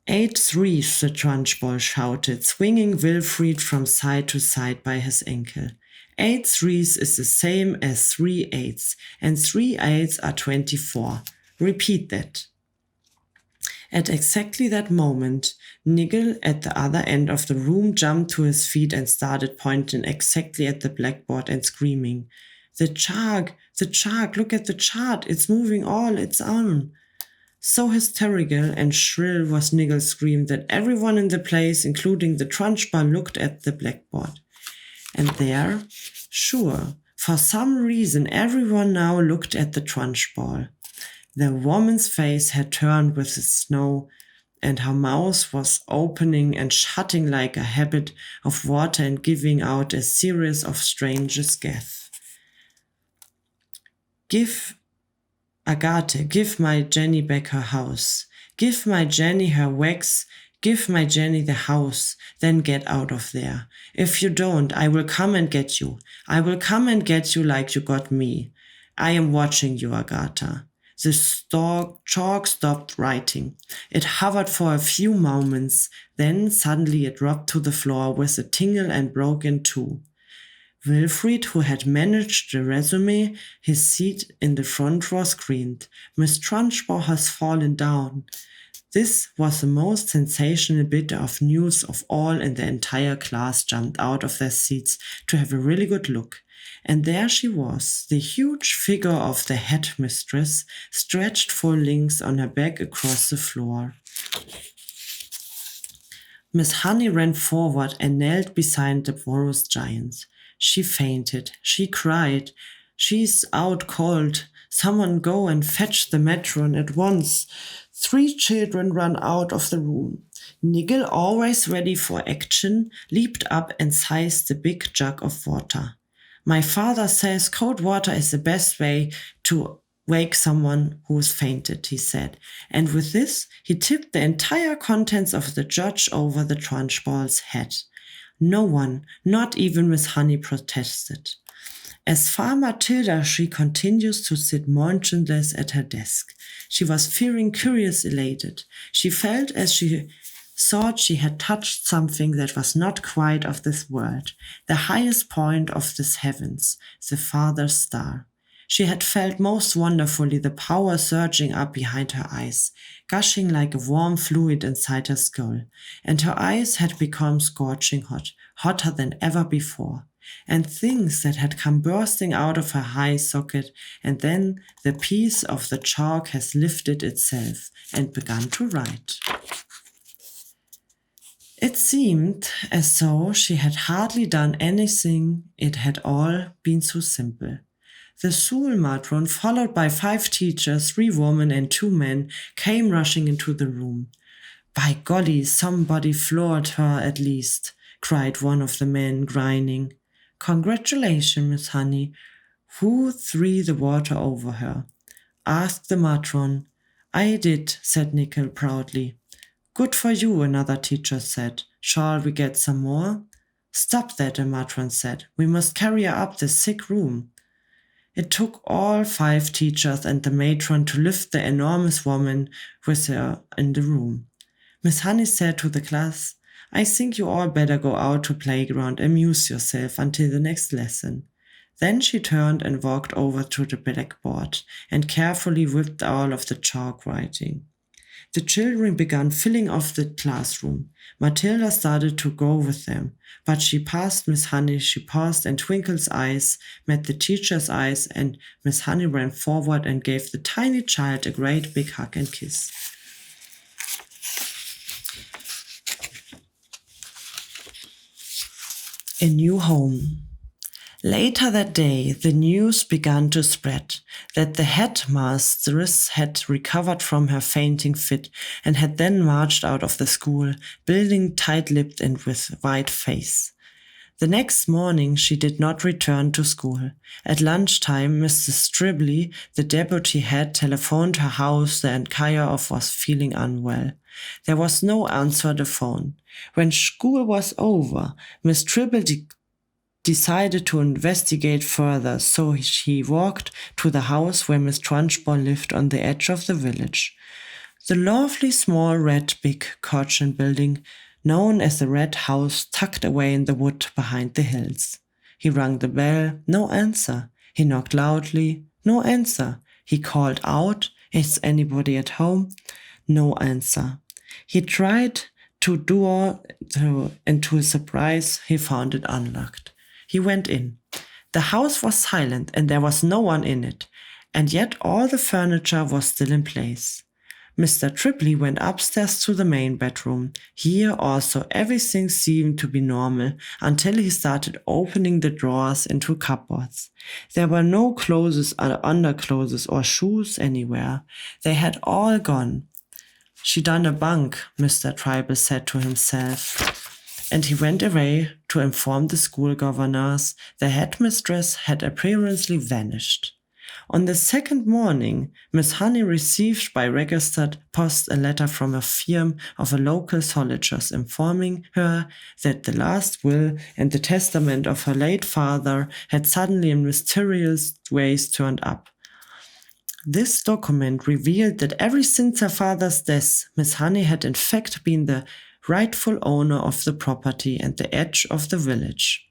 8 threes, the Trunchbull shouted, swinging Wilfrid from side to side by his ankle. 8 threes is the same as 3 eighths, and 3 eighths are 24. Repeat that. At exactly that moment, Nigel at the other end of the room jumped to his feet and started pointing exactly at the blackboard and screaming, The chart, look at the chart, it's moving all its own. So hysterical and shrill was Nigel's scream that everyone in the place, including the Trunchbull, looked at the blackboard. And there, sure, for some reason everyone now looked at the Trunchbull. The woman's face had turned with the snow, and her mouth was opening and shutting like a habit of water and giving out a series of strange gasps. Give my Jenny back her house. Give my Jenny her wax. Give my Jenny the house. Then get out of there. If you don't, I will come and get you. I will come and get you like you got me. I am watching you, Agatha. The chalk stopped writing. It hovered for a few moments, then suddenly it dropped to the floor with a tingle and broke in two. Wilfrid, who had managed the resume, his seat in the front row, screamed, Miss Trunchbull has fallen down. This was the most sensational bit of news of all, and the entire class jumped out of their seats to have a really good look. And there she was, the huge figure of the headmistress, stretched full length on her back across the floor. Miss Honey ran forward and knelt beside the porous giant. She fainted. She cried, She's out cold. Someone go and fetch the matron at once. 3 children ran out of the room. Nigel, always ready for action, leaped up and seized the big jug of water. My father says cold water is the best way to wake someone who has fainted, he said. And with this, he tipped the entire contents of the jug over the Trunchbull's head. No one, not even Miss Honey, protested. As for Matilda, she continues to sit motionless at her desk. She was feeling curious elated. She felt as she thought she had touched something that was not quite of this world, the highest point of this heavens, the farther star. She had felt most wonderfully the power surging up behind her eyes, gushing like a warm fluid inside her skull, and her eyes had become scorching hot, hotter than ever before, and things that had come bursting out of her eye socket, and then the piece of the chalk has lifted itself and begun to write. It seemed as though she had hardly done anything, it had all been so simple. The school matron, followed by 5 teachers, 3 women and 2 men, came rushing into the room. "By golly, somebody floored her at least," cried one of the men, grinning. "Congratulations, Miss Honey. Who threw the water over her?" asked the matron. "I did," said Nickel proudly. "Good for you," another teacher said. "Shall we get some more?" "Stop that," the matron said. "We must carry her up the sick room." It took all 5 teachers and the matron to lift the enormous woman with her in the room. Miss Honey said to the class, "I think you all better go out to playground, amuse yourself until the next lesson." Then she turned and walked over to the blackboard and carefully whipped all of the chalk writing. The children began filling off the classroom. Matilda started to go with them, but she passed Miss Honey. She paused, and Twinkle's eyes met the teacher's eyes, and Miss Honey ran forward and gave the tiny child a great big hug and kiss. A new home. Later that day, the news began to spread that the headmistress had recovered from her fainting fit and had then marched out of the school, building tight-lipped and with white face. The next morning she did not return to school. At lunchtime, Mrs. Stribley, the deputy head, telephoned her house that Kaya was feeling unwell. There was no answer to the phone. When school was over, Miss Stribley decided to investigate further, so she walked to the house where Miss Trunchbull lived on the edge of the village. The lovely small red big cochin building, known as the Red House, tucked away in the wood behind the hills. He rang the bell, no answer. He knocked loudly, no answer. He called out, "Is anybody at home?" No answer. He tried to door, and to his surprise, he found it unlocked. He went in. The house was silent and there was no one in it, and yet all the furniture was still in place. Mr. Tripley went upstairs to the main bedroom. Here also everything seemed to be normal until he started opening the drawers into cupboards. There were no clothes or underclothes or shoes anywhere. They had all gone. "She done a bunk," Mr. Tribal said to himself. And he went away to inform the school governors. The headmistress had apparently vanished. On the second morning, Miss Honey received by registered post a letter from a firm of a local solicitor informing her that the last will and the testament of her late father had suddenly in mysterious ways turned up. This document revealed that ever since her father's death, Miss Honey had in fact been the rightful owner of the property and the edge of the village.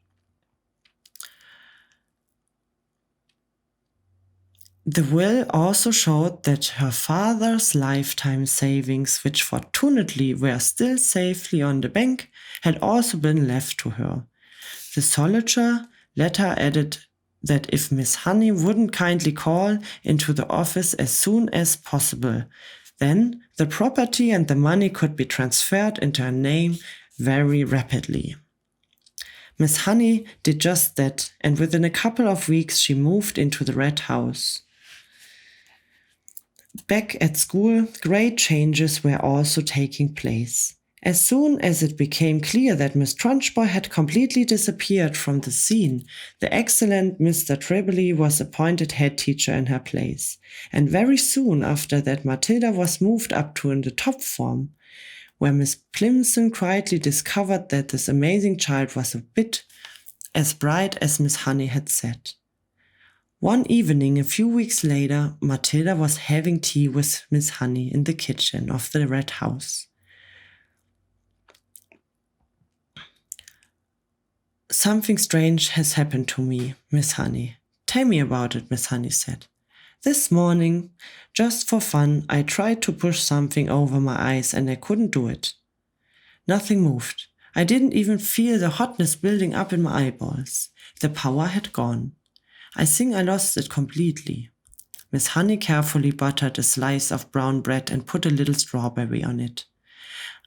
The will also showed that her father's lifetime savings, which fortunately were still safely on the bank, had also been left to her. The solicitor letter added that if Miss Honey wouldn't kindly call into the office as soon as possible, then the property and the money could be transferred into her name very rapidly. Miss Honey did just that, and within a couple of weeks she moved into the Red House. Back at school, great changes were also taking place. As soon as it became clear that Miss Trunchbull had completely disappeared from the scene, the excellent Mr. Tribbley was appointed head teacher in her place. And very soon after that, Matilda was moved up to in the top form, where Miss Plimson quietly discovered that this amazing child was a bit as bright as Miss Honey had said. One evening, a few weeks later, Matilda was having tea with Miss Honey in the kitchen of the Red House. "Something strange has happened to me, Miss Honey. Tell me about it, Miss Honey said. This morning, just for fun, I tried to push something over my eyes and I couldn't do it. Nothing moved. I didn't even feel the hotness building up in my eyeballs. The power had gone. I think I lost it completely. Miss Honey carefully buttered a slice of brown bread and put a little strawberry on it.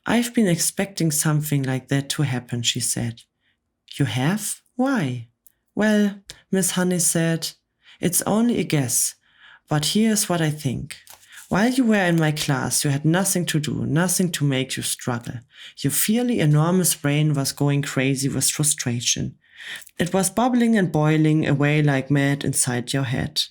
I've been expecting something like that to happen, she said. You have? Why? Well, Miss Honey said, it's only a guess, but here's what I think. While you were in my class, you had nothing to do, nothing to make you struggle. Your fairly enormous brain was going crazy with frustration. It was bubbling and boiling away like mad inside your head.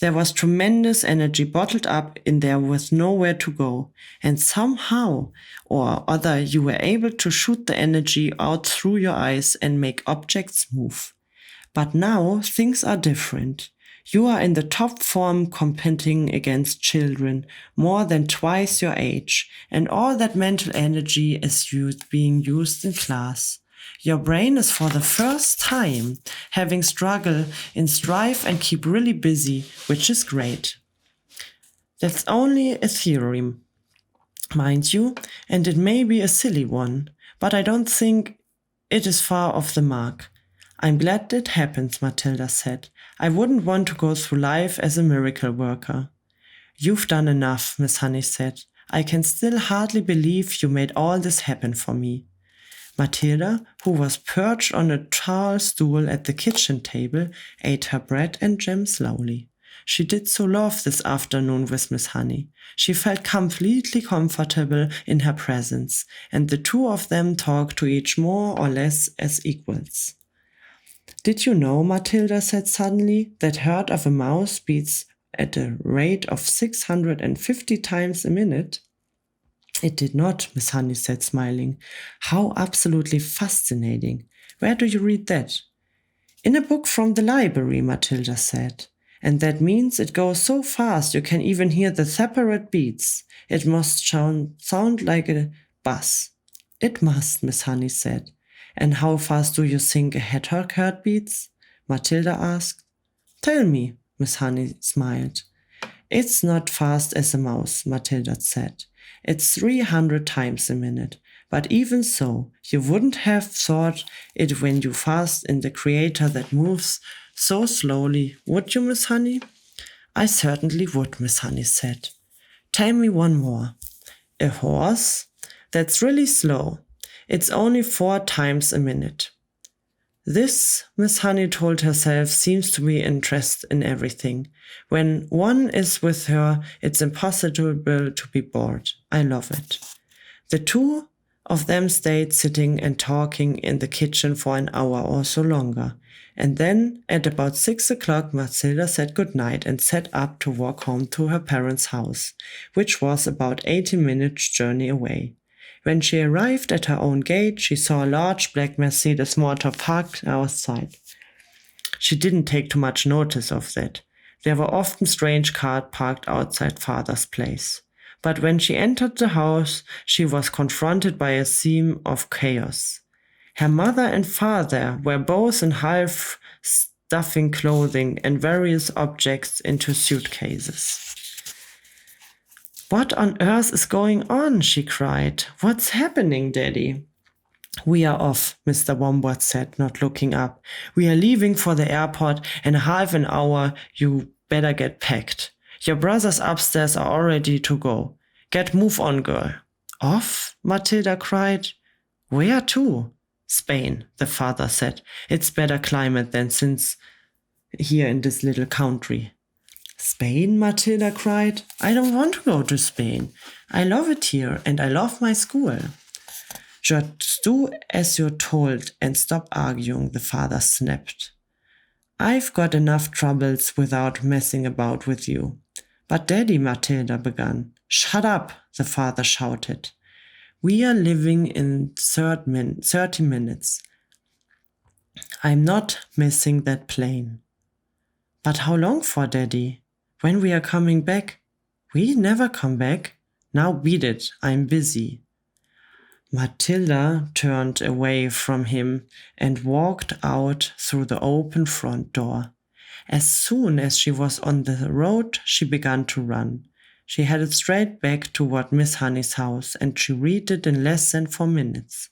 There was tremendous energy bottled up in there with nowhere to go, and somehow or other you were able to shoot the energy out through your eyes and make objects move. But now things are different. You are in the top form competing against children more than twice your age, and all that mental energy is being used in class. Your brain is for the first time having struggle in strive and keep really busy, which is great. That's only a theory, mind you, and it may be a silly one, but I don't think it is far off the mark. I'm glad it happens, Matilda said. I wouldn't want to go through life as a miracle worker. You've done enough, Miss Honey said. I can still hardly believe you made all this happen for me. Matilda, who was perched on a tall stool at the kitchen table, ate her bread and jam slowly. She did so love this afternoon with Miss Honey. She felt completely comfortable in her presence, and the two of them talked to each more or less as equals. Did you know, Matilda said suddenly, that heart of a mouse beats at a rate of 650 times a minute? It did not, Miss Honey said, smiling. How absolutely fascinating. Where do you read that? In a book from the library, Matilda said. And that means it goes so fast you can even hear the separate beats. It must sound like a buzz. It must, Miss Honey said. And how fast do you think a hedgehog beats? Matilda asked. Tell me, Miss Honey smiled. It's not fast as a mouse, Matilda said. It's 300 times a minute. But even so, you wouldn't have thought it when you fast in the creator that moves so slowly, would you, Miss Honey? I certainly would, Miss Honey said. Tell me one more. A horse? That's really slow. It's only 4 times a minute. This, Miss Honey told herself, seems to be interested in everything. When one is with her, it's impossible to be bored. I love it. The two of them stayed sitting and talking in the kitchen for an hour or so longer. And then, at about 6 o'clock, Matilda said goodnight and set up to walk home to her parents' house, which was about 80 minutes' journey away. When she arrived at her own gate, she saw a large black Mercedes motor parked outside. She didn't take too much notice of that. There were often strange cars parked outside father's place. But when she entered the house, she was confronted by a scene of chaos. Her mother and father were both in half stuffing clothing and various objects into suitcases. What on earth is going on? She cried. What's happening, Daddy? We are off, Mr. Wombat said, not looking up. We are leaving for the airport in half an hour. You better get packed. Your brothers upstairs are all ready to go. Move on, girl. Off? Matilda cried. Where to? Spain, the father said. It's better climate than since here in this little country. Spain, Matilda cried. I don't want to go to Spain. I love it here and I love my school. Just do as you're told and stop arguing, the father snapped. I've got enough troubles without messing about with you. But Daddy, Matilda began. Shut up, the father shouted. We are leaving in 30 minutes. I'm not missing that plane. But how long for, Daddy? When we are coming back? We never come back. Now beat it, I'm busy. Matilda turned away from him and walked out through the open front door. As soon as she was on the road, she began to run. She headed straight back toward Miss Honey's house, and she reached it in less than 4 minutes.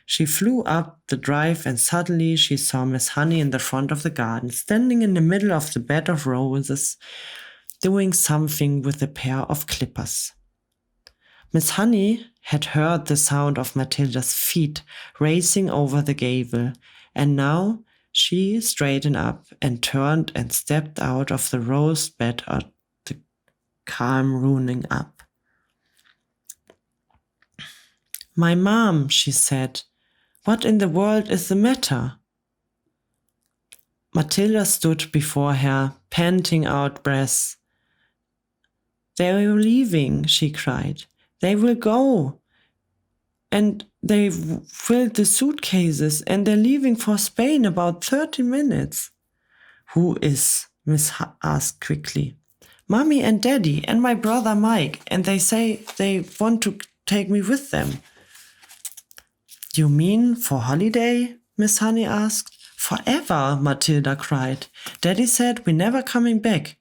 She flew up the drive, and suddenly she saw Miss Honey in the front of the garden, standing in the middle of the bed of roses, doing something with a pair of clippers. Miss Honey had heard the sound of Matilda's feet racing over the gable, and now she straightened up and turned and stepped out of the rose bed at the calm ruining up. "My mom," she said, "what in the world is the matter?" Matilda stood before her, panting out breath. "They are leaving," she cried. "They will go. And they've filled the suitcases and they're leaving for Spain about 30 minutes. "Who is?" Miss asked quickly. "Mommy and Daddy and my brother Mike, and they say they want to take me with them." "You mean for holiday?" Miss Honey asked. "Forever," Matilda cried. "Daddy said we're never coming back."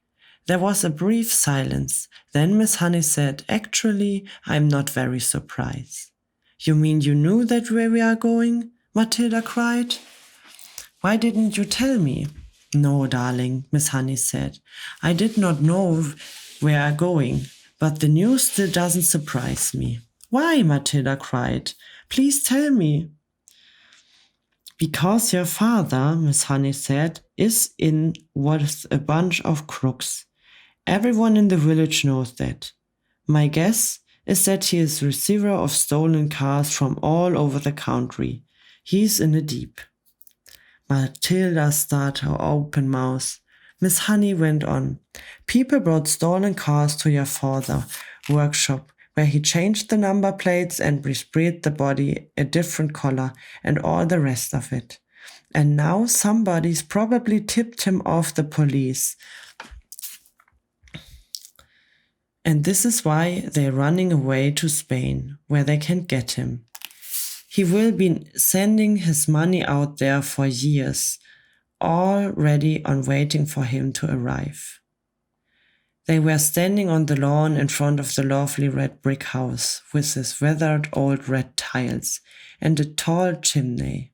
There was a brief silence. Then Miss Honey said, "Actually, I'm not very surprised." "You mean you knew that where we are going?" Matilda cried. "Why didn't you tell me?" "No, darling," Miss Honey said. "I did not know where we are going, but the news still doesn't surprise me." "Why?" Matilda cried. "Please tell me." "Because your father," Miss Honey said, "is in with a bunch of crooks. Everyone in the village knows that. My guess is that he is receiver of stolen cars from all over the country. He's in the deep." Matilda stared her open mouth. Miss Honey went on. "People brought stolen cars to your father's workshop, where he changed the number plates and resprayed the body a different color and all the rest of it. And now somebody's probably tipped him off the police. And this is why they're running away to Spain, where they can get him. He will be sending his money out there for years, all ready on waiting for him to arrive." They were standing on the lawn in front of the lovely red brick house with its weathered old red tiles and a tall chimney.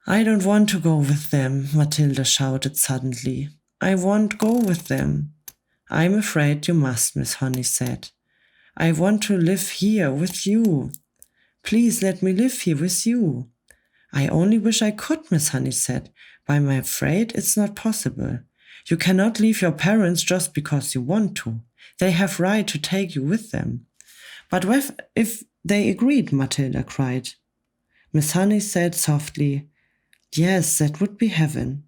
"I don't want to go with them," Matilda shouted suddenly. "I won't go with them." "I'm afraid you must," Miss Honey said. "I want to live here with you. Please let me live here with you." "I only wish I could," Miss Honey said, "but I'm afraid it's not possible. You cannot leave your parents just because you want to. They have right to take you with them." "But if they agreed?" Matilda cried. Miss Honey said softly, "Yes, that would be heaven."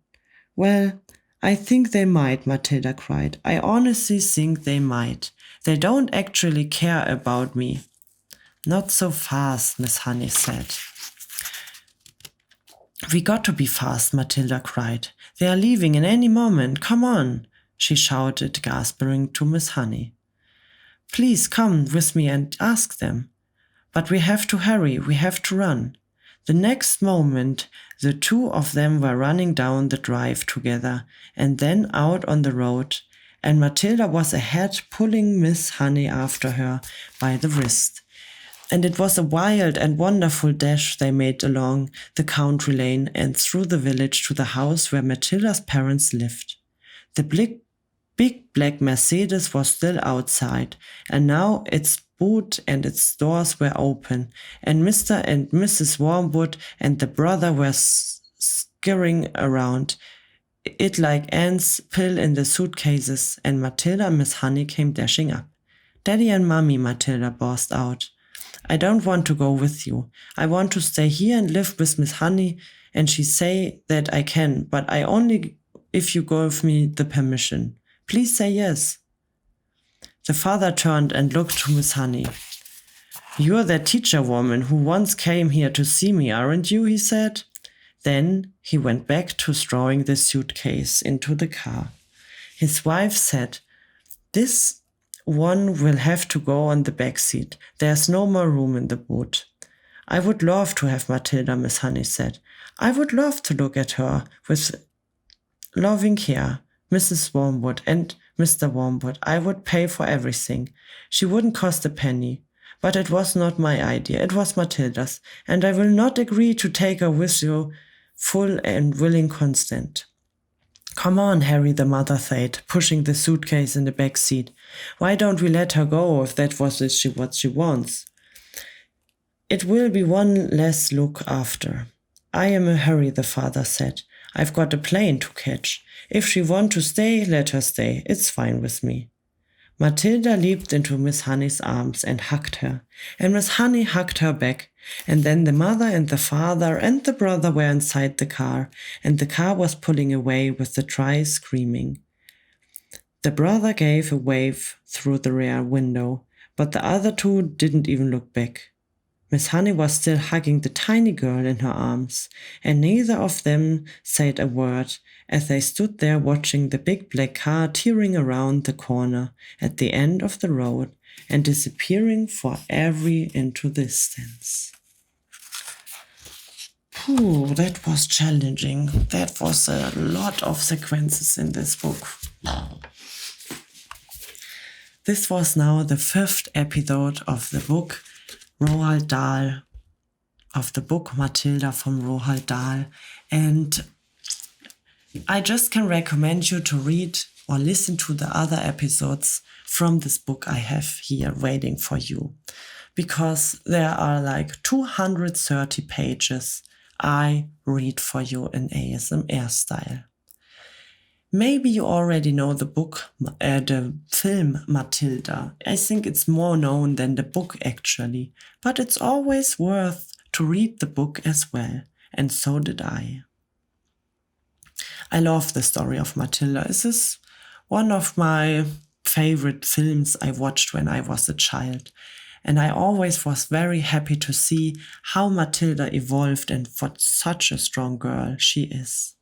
"Well, I think they might," Matilda cried. "I honestly think they might. They don't actually care about me." "Not so fast," Miss Honey said. "We got to be fast," Matilda cried. "They are leaving in any moment. Come on," she shouted, gasping to Miss Honey. "Please come with me and ask them." "But we have to hurry. We have to run." The next moment, the two of them were running down the drive together and then out on the road, and Matilda was ahead, pulling Miss Honey after her by the wrist. And it was a wild and wonderful dash they made along the country lane and through the village to the house where Matilda's parents lived. The big black Mercedes was still outside, and now its boot and its doors were open, and Mr. and Mrs. Wormwood and the brother were scurrying around it like ants pill in the suitcases, and Matilda and Miss Honey came dashing up. "Daddy and Mommy," Matilda burst out. "I don't want to go with you. I want to stay here and live with Miss Honey, and she say that I can, but I only if you give me the permission. Please say yes." The father turned and looked to Miss Honey. "You're that teacher woman who once came here to see me, aren't you?" he said. Then he went back to throwing the suitcase into the car. His wife said, "This one will have to go on the back seat. There's no more room in the boot." "I would love to have Matilda," Miss Honey said. "I would love to look at her with loving care, Mrs. Wormwood and Mr. Wormwood. I would pay for everything. She wouldn't cost a penny. But it was not my idea, it was Matilda's, and I will not agree to take her with your full and willing consent. Come on, Harry, the mother said, pushing the suitcase in the back seat. Why don't we let her go if that was what she wants? It will be one less look after. I am in a hurry, the father said. I've got a plane to catch. If she wants to stay, let her stay. It's fine with me. Matilda leaped into Miss Honey's arms and hugged her, and Miss Honey hugged her back, and then the mother and the father and the brother were inside the car, and the car was pulling away with the try screaming. The brother gave a wave through the rear window, but the other two didn't even look back. Miss Honey was still hugging the tiny girl in her arms, and neither of them said a word as they stood there watching the big black car tearing around the corner at the end of the road and disappearing forever into the distance. Phew, that was challenging. That was a lot of sequences in this book. This was now the 5th episode of the book Roald Dahl, of the book Matilda from Roald Dahl, and I just can recommend you to read or listen to the other episodes from this book I have here waiting for you, because there are like 230 pages I read for you in ASMR style. Maybe you already know the book, the film Matilda. I think it's more known than the book actually, but it's always worth to read the book as well, and so did I. I love the story of Matilda. This is one of my favorite films I watched when I was a child, and I always was very happy to see how Matilda evolved and what such a strong girl she is.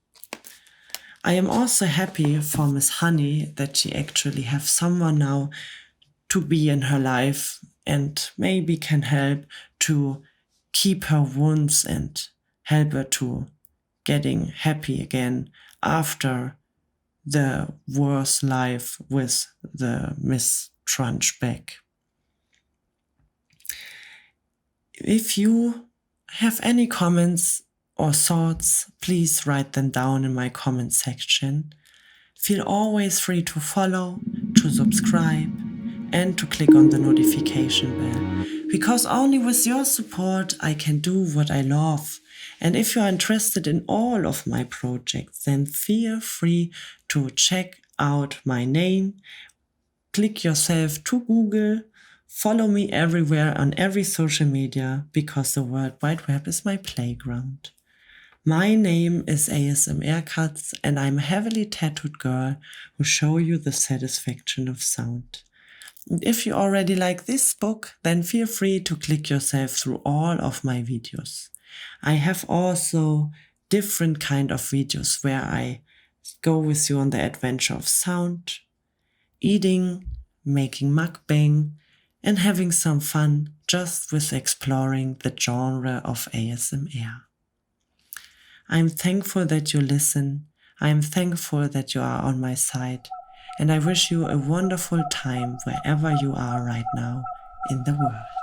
I am also happy for Miss Honey that she actually have someone now to be in her life and maybe can help to keep her wounds and help her to getting happy again after the worst life with the Miss Trunchback. If you have any comments or thoughts, please write them down in my comment section. Feel always free to follow, to subscribe, and to click on the notification bell, because only with your support I can do what I love. And if you are interested in all of my projects, then feel free to check out my name, click yourself to Google, follow me everywhere on every social media, because the World Wide Web is my playground. My name is ASMR Katz, and I'm a heavily tattooed girl who show you the satisfaction of sound. And if you already like this book, then feel free to click yourself through all of my videos. I have also different kind of videos where I go with you on the adventure of sound, eating, making mukbang, and having some fun just with exploring the genre of ASMR. I'm thankful that you listen. I'm thankful that you are on my side. And I wish you a wonderful time wherever you are right now in the world.